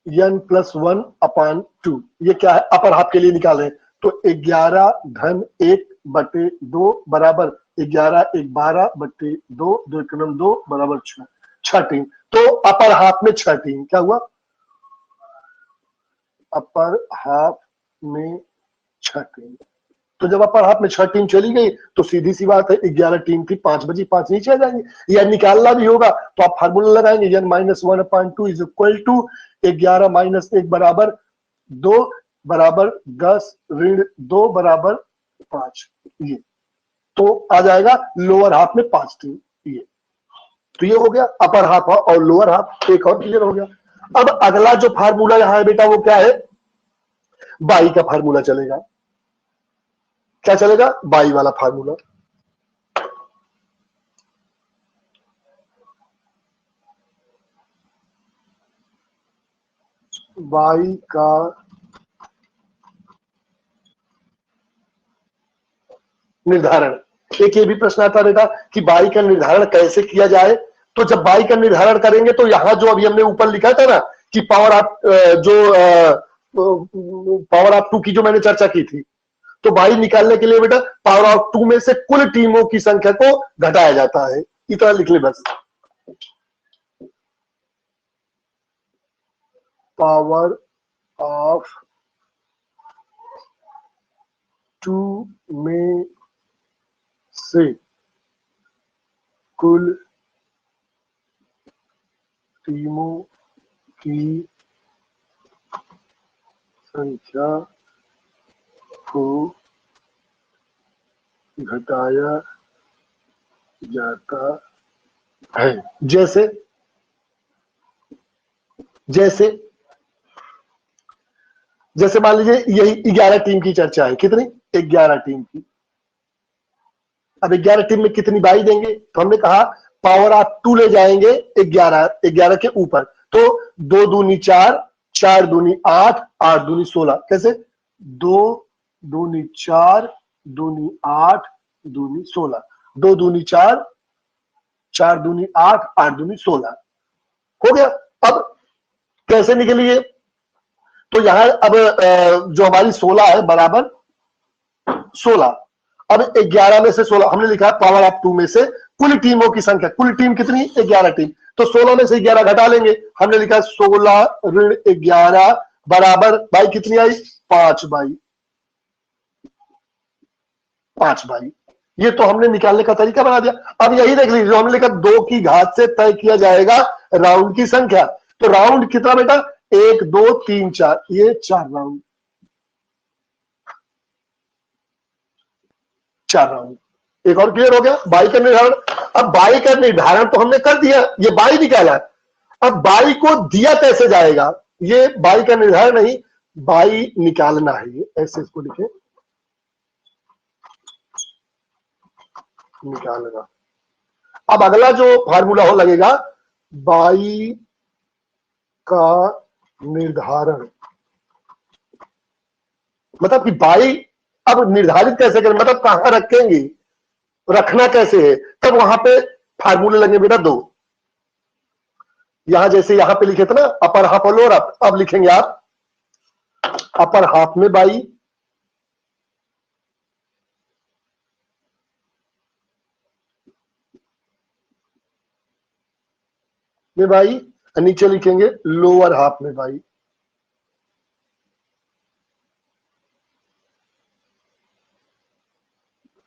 n+1/2, ये क्या है, अपर हाफ के लिए निकालें तो 11-1/2 बराबर 11-1/12/2, 2 बराबर 6 टीम। तो अपर हाफ में 6 टीम, क्या हुआ, अपर हाफ में 6 टीम। तो जब अपर हाफ में 6 टीम चली गई तो सीधी सी बात है 11 टीम थी, 5 बची, 5 नीचे आ जाएंगे। या निकालना भी होगा तो आप फार्मूला लगाएंगे n-1/2 इज इक्वल टू 11-1 बराबर 2 बराबर 10 ऋण 2 बराबर 5, ये तो आ जाएगा लोअर हाफ में 5 टीम। ये तो ये हो गया अपर हाफ और लोअर हाफ, एक और क्लियर हो गया। अब अगला जो फार्मूला यहां है बेटा वो क्या है, बाई का फार्मूला चलेगा। क्या चलेगा, बाई वाला फार्मूला। बाई का निर्धारण। एक ये भी प्रश्न आता बेटा कि बाई का निर्धारण कैसे किया जाए। तो जब बाई का निर्धारण करेंगे तो यहां जो अभी हमने ऊपर लिखा था ना कि पावर ऑफ पावर ऑफ 2 की जो मैंने चर्चा की थी, तो बाई निकालने के लिए बेटा पावर ऑफ 2 में से कुल टीमों की संख्या को घटाया जाता है। इतना लिख ले बस। पावर ऑफ 2 में से कुल टीमों की संख्या को घटाया जाता है। जैसे जैसे जैसे मान लीजिए यही 11 टीम की चर्चा है। कितनी? 11 टीम की। अब 11 टीम में कितनी बाई देंगे? तो हमने कहा पावर ऑफ 2 ले जाएंगे 11 के ऊपर। तो 2 दूनी 4, 4 दूनी 8, 8 दूनी 16। कैसे? 2 दूनी 4, दूनी 8, दूनी 16। 2 दूनी 4, 4 दूनी 8, 8 दूनी 16 हो गया। अब कैसे निकलिए? तो यहां अब जो हमारी 16 है बराबर 16। अब 11 में से 16 हमने लिखा है पावर ऑफ 2 में से कुल टीमों की संख्या। कुल टीम कितनी? 11 टीम। तो 16 में से 11 घटा लेंगे। हमने लिखा 16 ऋण 11 बराबर बाई कितनी आई? 5 बाई। 5 बाई। ये तो हमने निकालने का तरीका बना दिया। अब यही देख लीजिए जो हमने लिखा 2 की घात से तय किया जाएगा राउंड की संख्या। तो राउंड कितना बेटा? 1 2 3 4, ये 4 राउंड। 4 राउंड। एक और क्लियर हो गया बाई का निर्धारण। अब बाई का निर्धारण तो हमने कर दिया, ये बाई निकाला। अब बाई को दिया कैसे जाएगा? ये बाई का निर्धारण नहीं, बाई निकालना है। ये ऐसे इसको लिखे, निकालना। अब अगला जो फार्मूला हो लगेगा बाई का निर्धारण, मतलब कि बाई अब निर्धारित कैसे करें, मतलब कहां रखेंगे, रखना कैसे है। तब वहां पे फार्मूले लगे बेटा 2। यहां जैसे यहां पे लिखे थे ना अपर हाफ और लोअर हाफ, अब लिखेंगे आप अपर हाफ में बाई नीचे लिखेंगे लोअर हाफ में बाई।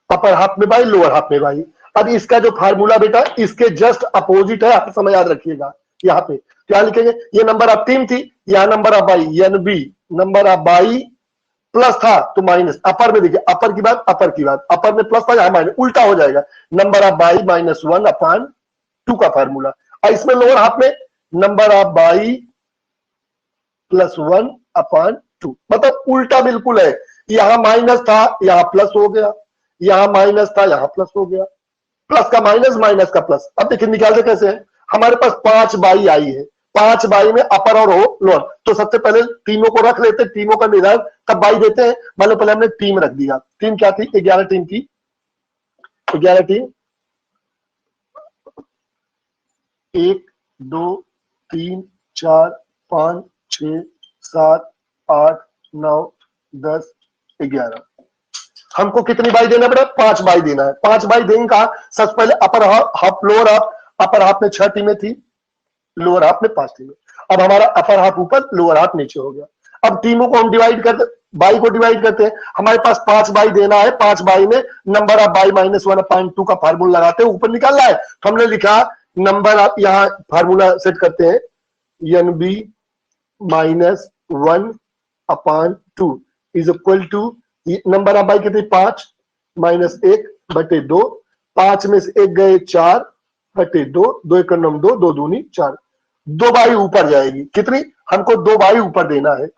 अपर हाफ में बाई, लोअर हाफ में बाई। अब इसका जो फार्मूला बेटा इसके जस्ट अपोजिट है, आप समय याद रखिएगा। यहाँ पे क्या लिखेंगे? ये नंबर ऑफ टीम थी, यहां नंबर ऑफ बाई यानी B, number of bye plus था तो माइनस। अपर में देखिए अपर की बात, अपर की बात, अपर में प्लस था यहां माइनस, उल्टा हो जाएगा। नंबर ऑफ बाई -1/2 का फार्मूला। और इसमें लोअर हाफ में नंबर ऑफ बाई +1/2, मतलब उल्टा बिल्कुल है। यहां माइनस था यहां प्लस हो गया, यहां माइनस था यहां प्लस हो गया, प्लस का माइनस, माइनस का प्लस। अब देखिए निकालते कैसे है। हमारे पास 5 बाई आई है, 5 बाई में अपर और हो लोअर। तो सबसे पहले टीमों को रख लेते, टीमों का निर्धारण तब बाई देते हैं। मान लो पहले हमने टीम रख दिया। टीम क्या थी? 11 टीम थी। 11 टीम 1 2 3 4 5 6 7 8 9 10 11। हमको कितनी बाई देना पड़ा? 5 बाई देना है। 5 बाई देंगे कहा? सबसे पहले upper half lower half. Upper half में 6 टीमें थी, लोअर हाफ में 5 टीमें। अब हमारा अपर हाफ ऊपर, लोअर हाफ नीचे हो गया। अब टीमों को हम डिवाइड करते, बाई को डिवाइड करते हैं। हमारे पास 5 बाई देना है, 5 बाई में नंबर ऑफ बाई -1/2 का फार्मूला लगाते हैं, ऊपर निकालना है। तो हमने लिखा नंबर ऑफ, यहां फार्मूला सेट करते हैं, NB -1/2 is equal to number of bye कितनी? 5 -1/2। 5 में से 1 गए 4/2, 2 1 9 2, 2 दूनी 4। 2 बाई ऊपर जाएगी। कितनी? हमको 2 बाई ऊपर देना है।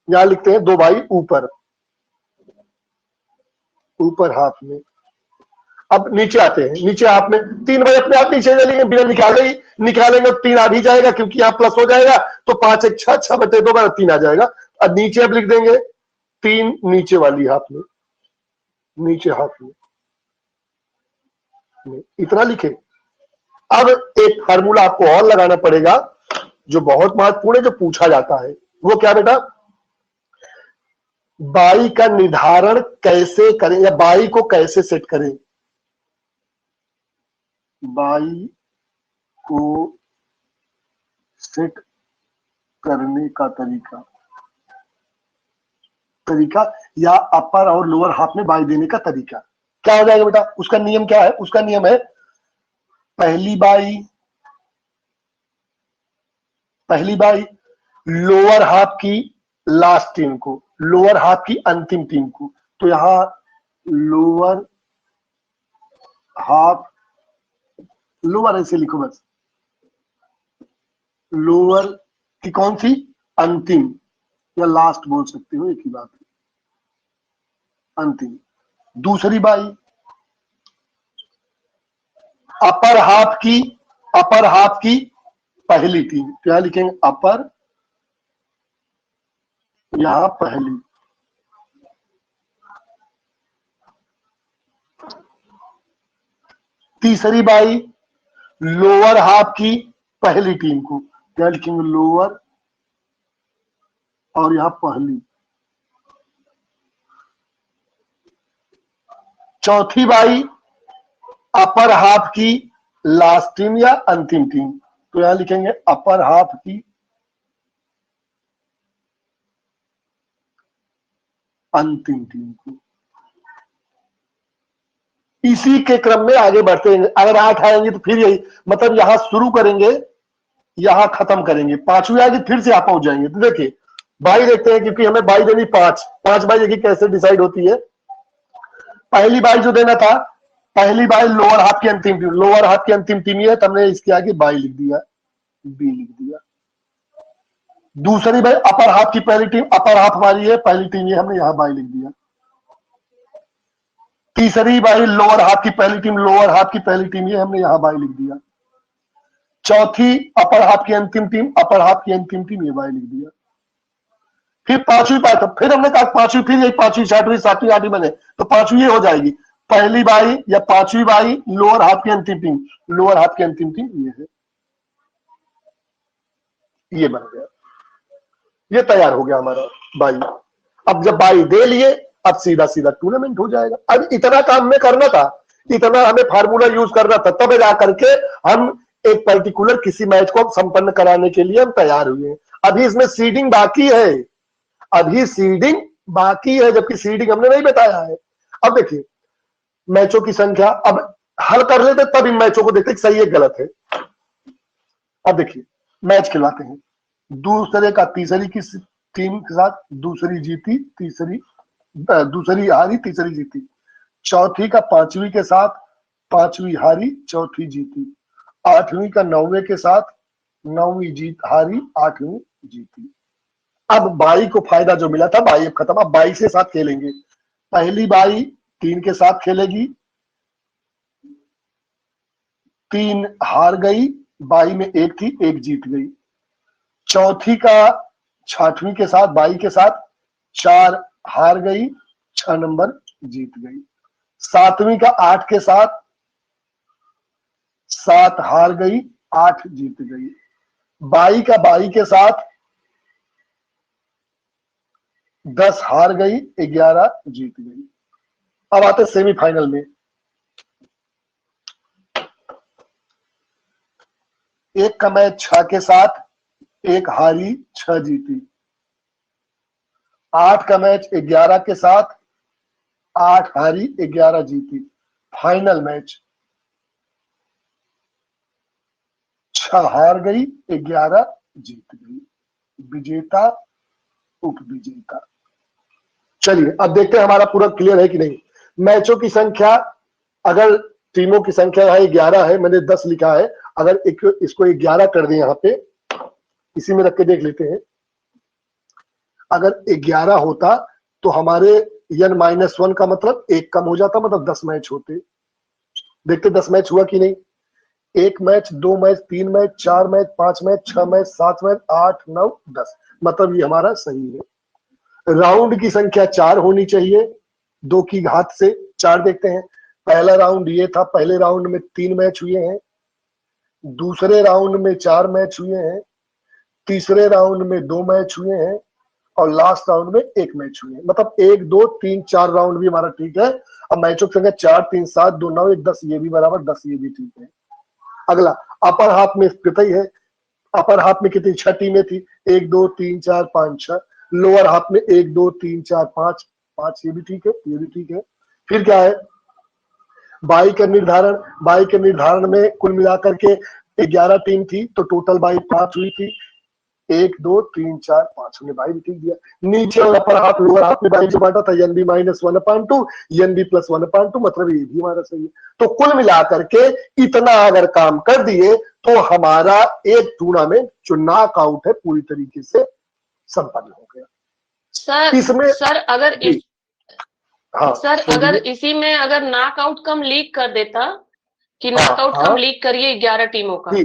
यहां लिखते हैं 2 बाई ऊपर, ऊपर हाफ में। अब नीचे आते हैं, नीचे हाफ में 3 बजे अपने आप नीचे चलेंगे, बिना निकालेंगे 3 आ भी जाएगा क्योंकि यहाँ प्लस हो जाएगा, तो 5 1 6, 6 बटे 2 बार 3 आ जाएगा। अब नीचे अब लिख देंगे 3 नीचे वाली हाफ में, नीचे हाफ में इतना लिखे। अब एक फार्मूला आपको और लगाना पड़ेगा जो बहुत महत्वपूर्ण है, जो पूछा जाता है, वो क्या बेटा, बाई का निर्धारण कैसे करें या बाई को कैसे सेट करें, बाई को सेट करने का तरीका या अपर और लोअर हाफ में बाई देने का तरीका क्या हो जाएगा बेटा। उसका नियम क्या है, उसका नियम है पहली बाई लोअर हाफ की लास्ट टीम को, लोअर हाफ की अंतिम टीम को, तो यहां लोअर हाफ, लोअर ऐसे लिखो बस, लोअर की कौन सी, अंतिम या लास्ट बोल सकते हो, एक ही बात है, अंतिम। दूसरी बाई अपर हाफ की पहली टीम, क्या लिखेंगे, अपर, यहां पहली। तीसरी बाई लोअर हाफ की पहली टीम को, क्या लिखेंगे, लोअर और यहां पहली। चौथी बाई अपर हाफ की लास्ट टीम या अंतिम टीम, तो यहां लिखेंगे अपर हाफ की अंतिम टीम को। इसी के क्रम में आगे बढ़ते हैं। अगर 8 आएंगे तो फिर यही, मतलब यहां शुरू करेंगे, यहां खत्म करेंगे, 5वीं आगे फिर से आप पहुंच जाएंगे। तो देखिए बाई देखते हैं, क्योंकि हमें बाई देनी 5 बाई देखिए कैसे डिसाइड होती है। पहली बाई जो देना था, पहली बाई लोअर हाफ की अंतिम टीम, लोअर हाफ की अंतिम टीम है, तो हमने इसके आगे बाई लिख दिया, बी लिख दिया। दूसरी बाई अपर हाफ की पहली टीम, अपर हाफ हमारी है, पहली टीम है, हमने यहां बाई लिख दिया। तीसरी बाई लोअर हाफ की पहली टीम, लोअर हाफ की पहली टीम है, हमने यहां बाई लिख दिया। चौथी अपर हाफ की अंतिम टीम, अपर हाफ की अंतिम टीम, ये बाई लिख दिया। फिर 5वीं बाई, फिर हमने कहा 5वीं, फिर यही 5वीं 6वीं 7वीं 8वीं बने, तो 5वीं ये हो जाएगी, पहली बाई या 5वीं बाई लोअर हाफ की अंतिम टीम, लोअर हाफ की अंतिम टीम ये है, ये बन गया, ये तैयार हो गया हमारा बाई। अब जब बाई दे लिए, अब सीधा सीधा टूर्नामेंट हो जाएगा। अब इतना काम में करना था, इतना हमें फार्मूला यूज करना था, तब जा करके हम एक पर्टिकुलर किसी मैच को संपन्न कराने के लिए हम तैयार हुए। अभी इसमें सीडिंग बाकी है, अभी सीडिंग बाकी है, जबकि सीडिंग हमने नहीं बताया है। अब देखिए मैचों की संख्या, अब हल कर लेते तब इन मैचों को देखते सही है गलत है। अब देखिए मैच खिलाते हैं, दूसरे का तीसरी की टीम के साथ, दूसरी जीती, दूसरी हारी, तीसरी जीती। चौथी का 5वीं के साथ, 5वीं हारी, चौथी जीती। 8वीं का 9वें के साथ, 9वीं जीत हारी, 8वीं जीती। अब बाई को फायदा जो मिला था, बाई अब खत्म, अब बाई से साथ खेलेंगे। पहली बाई 3 के साथ खेलेगी, 3 हार गई, बाई में 1 थी, 1 जीत गई। चौथी का 6वीं के साथ, बाई के साथ 4 हार गई, 6 नंबर जीत गई। 7वीं का 8 के साथ, 7 हार गई, 8 जीत गई। बाई का बाई के साथ 10 हार गई, 11 जीत गई। अब आते सेमीफाइनल में, एक का मैच 6 के साथ, 1 हारी, 6 जीती। 8 का मैच 11 के साथ, 8 हारी, 11 जीती। फाइनल मैच 6 हार गई, 11 जीत गई। विजेता, उपविजेता। चलिए अब देखते हैं हमारा पूरा क्लियर है कि नहीं। मैचों की संख्या, अगर टीमों की संख्या यहाँ 11 है, मैंने 10 लिखा है, अगर इसको 11 कर दें, यहाँ पे इसी में रख के देख लेते हैं। अगर 11 होता तो हमारे n-1 का मतलब 1 कम हो जाता, मतलब 10 मैच होते। देखते 10 मैच हुआ कि नहीं। 1 match, 2 match, 3 match, 4 match, 5 match, 6 match, 7 match, 8, 9, 10, मतलब ये हमारा सही है। राउंड की संख्या 4 होनी चाहिए, 2 की घात से 4 देखते हैं। पहला राउंड ये था, पहले राउंड में 3 मैच हुए हैं, दूसरे राउंड में 4 मैच हुए हैं, तीसरे राउंड में 2 मैच हुए हैं और लास्ट राउंड में 1 मैच हुए हैं। मतलब 1, 2, 3, 4 राउंड भी हमारा ठीक है। अब मैचों की संख्या 4, 3, 7, 2, 9, 1, 10, ये भी बराबर 10, ये भी ठीक है। अगला अपर हाफ में कितनी है, अपर हाफ में कितनी 6 टीमें थी, 1, 2, 3, 4, 5, 6। लोअर हाफ में 1, 2, 3, 4, 5, 5, ये भी ठीक है, ये भी ठीक है। फिर क्या है, बाई का निर्धारण। बाई के निर्धारण में कुल मिलाकर के 11 टीम थी, तो टोटल बाई 5 हुई थी। 1, 2, 3, 4, 5 हमने बाई भी ठीक दिया। नीचे और अपर हाफ लोअर हाफ में बाई जो बांटा था एनबी -1/2 एनबी +1/2, मतलब ये भी हमारा सही है। तो कुल मिलाकर के इतना अगर काम कर दिए तो हमारा एक टूर्नामेंट जो नॉकआउट है पूरी तरीके से संपन्न हो गया। सर इसमें सर अगर इस हाँ सर अगर इसी में अगर नॉकआउट कम लीग कर देता कि नॉकआउट कम लीग करिए 11 टीमों का,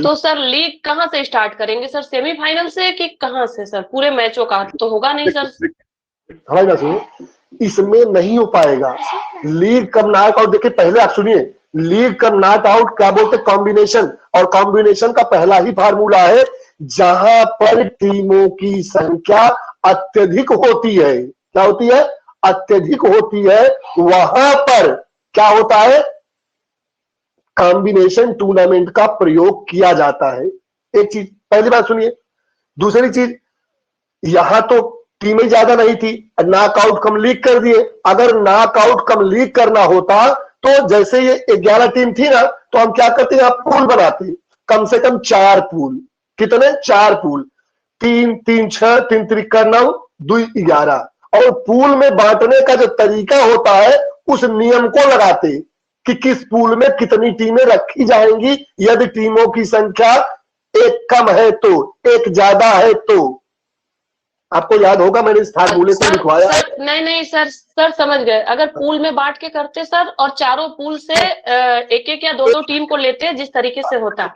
तो सर लीग कहाँ से स्टार्ट करेंगे सर, सेमीफाइनल से कि कहाँ से सर, पूरे मैचों का तो होगा नहीं सर। हमारी बात सुनिए, इसमें नहीं हो पाएगा। लीग कम नॉकआउट, देखिए पहले आप सुनिए, लीग कम नॉकआउट क्या बोलते, कॉम्बिनेशन, और कॉम्बिनेशन का पहला ही फार्मूला है जहां पर टीमों की संख्या अत्यधिक होती है। क्या होती है, अत्यधिक होती है, वहां पर क्या होता है, कॉम्बिनेशन टूर्नामेंट का प्रयोग किया जाता है। एक चीज, पहली बात सुनिए। दूसरी चीज, यहां तो टीमें ज्यादा नहीं थी, नॉकआउट कम लीग कर दिए। अगर नॉकआउट कम लीग करना होता तो जैसे ये 11 टीम थी ना, तो हम क्या करते हैं, पूल बनाते, कम से कम 4 पूल। कितने, 4 पूल, 3, 3, 6, 3 त्रिका 9, 2, 11। और पूल में बांटने का जो तरीका होता है उस नियम को लगाते कि किस पूल में कितनी टीमें रखी जाएंगी, यदि टीमों की संख्या एक कम है तो, एक ज्यादा है तो। आपको याद होगा मैंने इस फार्मूले को लिखवाया है। नहीं सर समझ गए। अगर पूल में बांट के करते सर, और चारों पूल से एक एक या 2-2 टीम को लेते, जिस तरीके से होता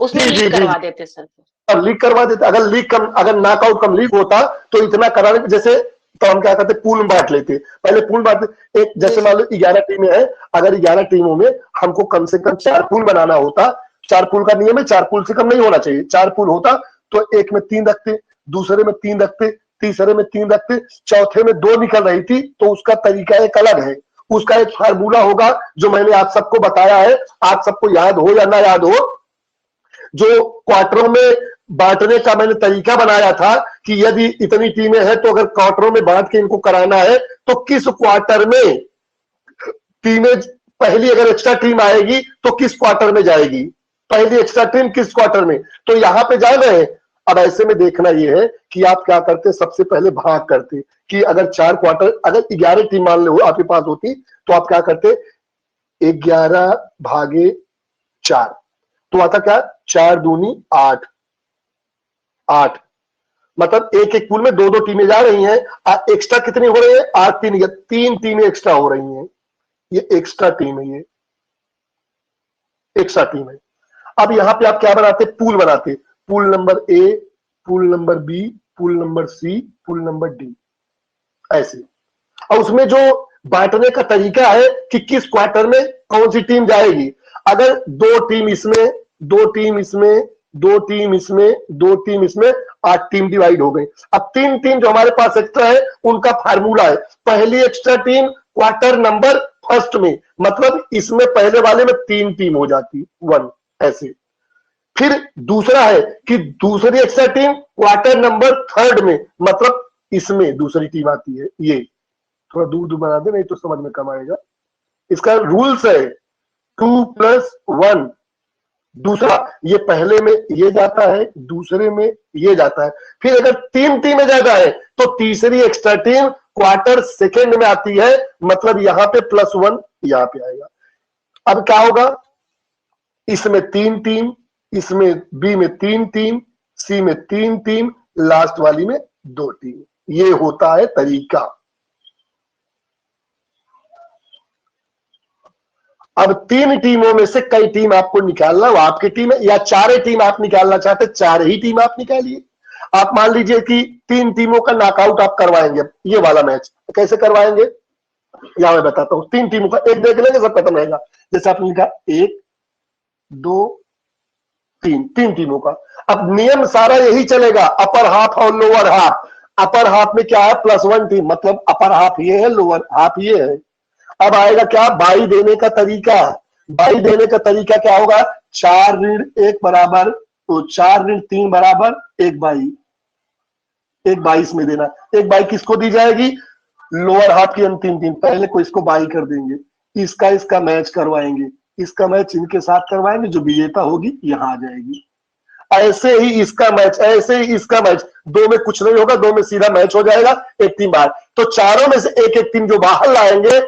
उसमें लीग करवा देते सर। अब लीग करवा देते, अगर लीग कम, अगर नॉकआउट कम लीग होता तो इतना कराने, जैसे तो हम क्या करते, पूल में बांट लेते। पहले पूल बांटते, एक जैसे मान लो 11 टीमें हैं, अगर 11 टीमों में हमको कम से कम 4 पूल बनाना होता, 4 पूल का नियम है, 4 पूल से कम नहीं होना चाहिए। 4 पूल होता तो एक में 3 रखते, दूसरे में 3 रखते, तीसरे में 3 रखते, चौथे में 2 निकल रही थी तो उसका तरीका एक अलग है, उसका एक फार्मूला होगा जो मैंने आप सबको बताया है। आप सबको याद हो या ना याद हो, जो क्वार्टरों में बांटने का मैंने तरीका बनाया था कि यदि इतनी टीमें हैं तो अगर क्वार्टरों में बांट के इनको कराना है तो किस क्वार्टर में टीमें, पहली अगर एक्स्ट्रा टीम आएगी तो किस क्वार्टर में जाएगी, पहली एक्स्ट्रा टीम किस क्वार्टर में, तो यहां पे जा रहे हैं। अब ऐसे में देखना यह है कि आप क्या करते, सबसे पहले भाग करते कि अगर 4 क्वार्टर, अगर 11 टीम मान लो आपके पास होती तो आप क्या करते, 11 भागे 4 तो आता क्या, 4 दूनी 8, 8, मतलब एक एक पूल में 2-2 टीमें जा रही हैं। एक्स्ट्रा कितनी हो रही है, 8, 3 टीमें एक्स्ट्रा हो रही हैं। ये एक्स्ट्रा टीम है, ये एक्स्ट्रा टीम है। अब यहां पे आप क्या बनाते, पूल बनाते, pool number A, pool number B, pool number C, pool number D, ऐसे। और उसमें जो बांटने का तरीका है कि किस क्वार्टर में कौन सी टीम जाएगी। अगर 2 टीम इसमें, 2 टीम इसमें, 2 टीम इसमें, 2 टीम इसमें, 8 टीम डिवाइड हो गई। अब 3 टीम जो हमारे पास एक्स्ट्रा है उनका फार्मूला है, पहली extra team quarter number first में, मतलब इसमें पहले वाले में 3 टीम हो जाती, 1 ऐसे। फिर दूसरा है कि दूसरी extra team quarter number third में, मतलब इसमें दूसरी टीम आती है। ये थोड़ा दूर दूर बना दे नहीं तो समझ में कम आएगा। इसका रूल्स है 2+1। दूसरा, ये पहले में ये जाता है, दूसरे में ये जाता है। फिर अगर 3 टीमें ज्यादा है तो तीसरी एक्स्ट्रा टीम क्वार्टर सेकेंड में आती है, मतलब यहां पे +1 यहां पे आएगा। अब क्या होगा, इसमें 3 टीम, इसमें बी में 3 टीम, सी में 3 टीम, लास्ट वाली में 2 टीम। ये होता है तरीका। अब 3 टीमों में से कई टीम आपको निकालना, वो आपकी टीम है, या 4 टीम आप निकालना चाहते, 4 ही टीम आप निकालिए। आप मान लीजिए कि 3 टीमों का नॉकआउट आप करवाएंगे, ये वाला मैच कैसे करवाएंगे यहां मैं बताता हूं। 3 टीमों का एक देख लेंगे, सब खत्म रहेगा। जैसे आपने लिखा 1 2 3 टीमों का। अब नियम सारा यही चलेगा, अपर हाफ और लोअर हाफ। अपर हाफ में क्या है, +1 टीम, मतलब अपर हाफ ये है, लोअर हाफ ये है। अब आएगा क्या, बाई देने का तरीका। बाई देने का तरीका क्या होगा, 4 ऋण 1 बराबर, तो 4 ऋण 3 बराबर 1 बाई। 1 बाई इसमें देना। 1 बाई किसको दी जाएगी, लोअर हाफ की अंतिम टीम। पहले को इसको बाई कर देंगे, इसका मैच करवाएंगे, इसका मैच इनके साथ करवाएंगे, जो विजेता होगी यहां आ जाएगी। ऐसे ही इसका मैच, ऐसे ही इसका मैच, 2 में कुछ नहीं होगा, 2 में सीधा मैच हो जाएगा, 1 टीम बाहर। तो चारों में से एक एक टीम जो बाहर लाएंगे,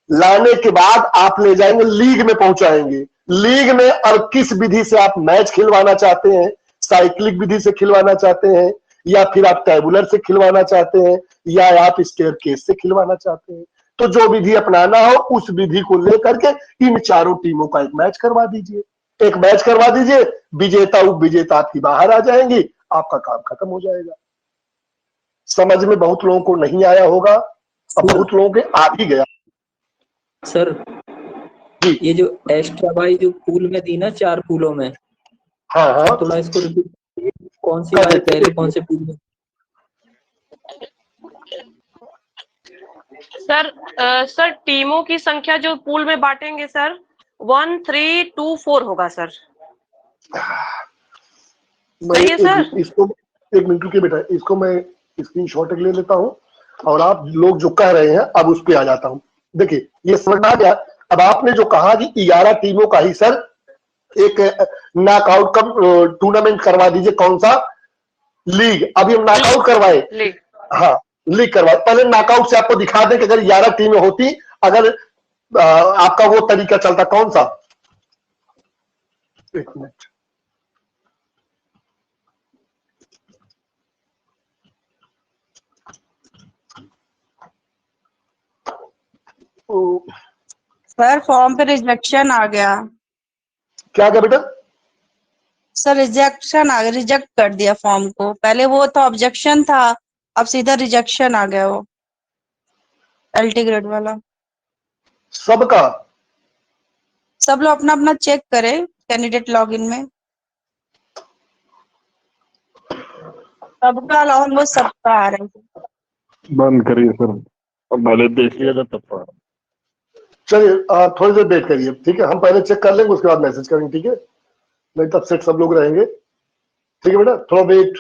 लाने के बाद आप ले जाएंगे लीग में पहुंचाएंगे। लीग में और किस विधि से आप मैच खिलवाना चाहते हैं, साइक्लिक विधि से खिलवाना चाहते हैं, या फिर आप टेबुलर से खिलवाना चाहते हैं, या आप स्टेयरकेस से खिलवाना चाहते हैं, तो जो विधि अपनाना हो उस विधि को लेकर के इन चारों टीमों का एक मैच करवा दीजिए। एक मैच करवा दीजिए, विजेता उप विजेता आपकी बाहर आ जाएंगी, आपका काम खत्म हो जाएगा। समझ में बहुत लोगों को नहीं आया होगा, और बहुत लोगों के आ भी गया। सर ये जो एक्स्ट्रा बाई जो पूल में दी ना, 4 पूलों में, हाँ हाँ, थोड़ा इसको रिपीट, कौन सी बाई पहले कौन से पूल में? सर टीमों की संख्या जो पूल में बांटेंगे सर 1 3 2 4 होगा सर। सही है सर। इसको 1 मिनट रुकिए बेटा, इसको मैं स्क्रीनशॉट ले लेता हूं, और आप लोग जो कह रहे हैं अब उस पर आ जाता हूं। देखिए ये समझ में आ गया। अब आपने जो कहा कि 11 टीमों का ही सर एक नॉकआउट का टूर्नामेंट करवा दीजिए, कौन सा, लीग। अभी हम नॉकआउट करवाए, हाँ लीग करवाए। पहले नॉकआउट से आपको दिखा दें कि अगर 11 टीमें होती, अगर आपका वो तरीका चलता, कौन सा, 1 मिनट, सर फॉर्म पे रिजेक्शन आ गया। क्या क्या बेटा, सर रिजेक्शन आ गया, रिजेक्ट कर दिया फॉर्म को। पहले वो तो ऑब्जेक्शन था, अब सीधा रिजेक्शन आ गया वो LT ग्रेड वाला। सबका, सब लोग अपना अपना चेक करें कैंडिडेट लॉगिन में। सबका ऑलमोस्ट सबका आ रहा है। बंद करिए सर, अब पहले देखिएगा तब। चलिए थोड़ी देर वेट करिए, ठीक है, हम पहले चेक कर लेंगे, उसके बाद मैसेज करेंगे, ठीक है, नहीं तब सेट सब लोग रहेंगे, ठीक है बेटा, थोड़ा वेट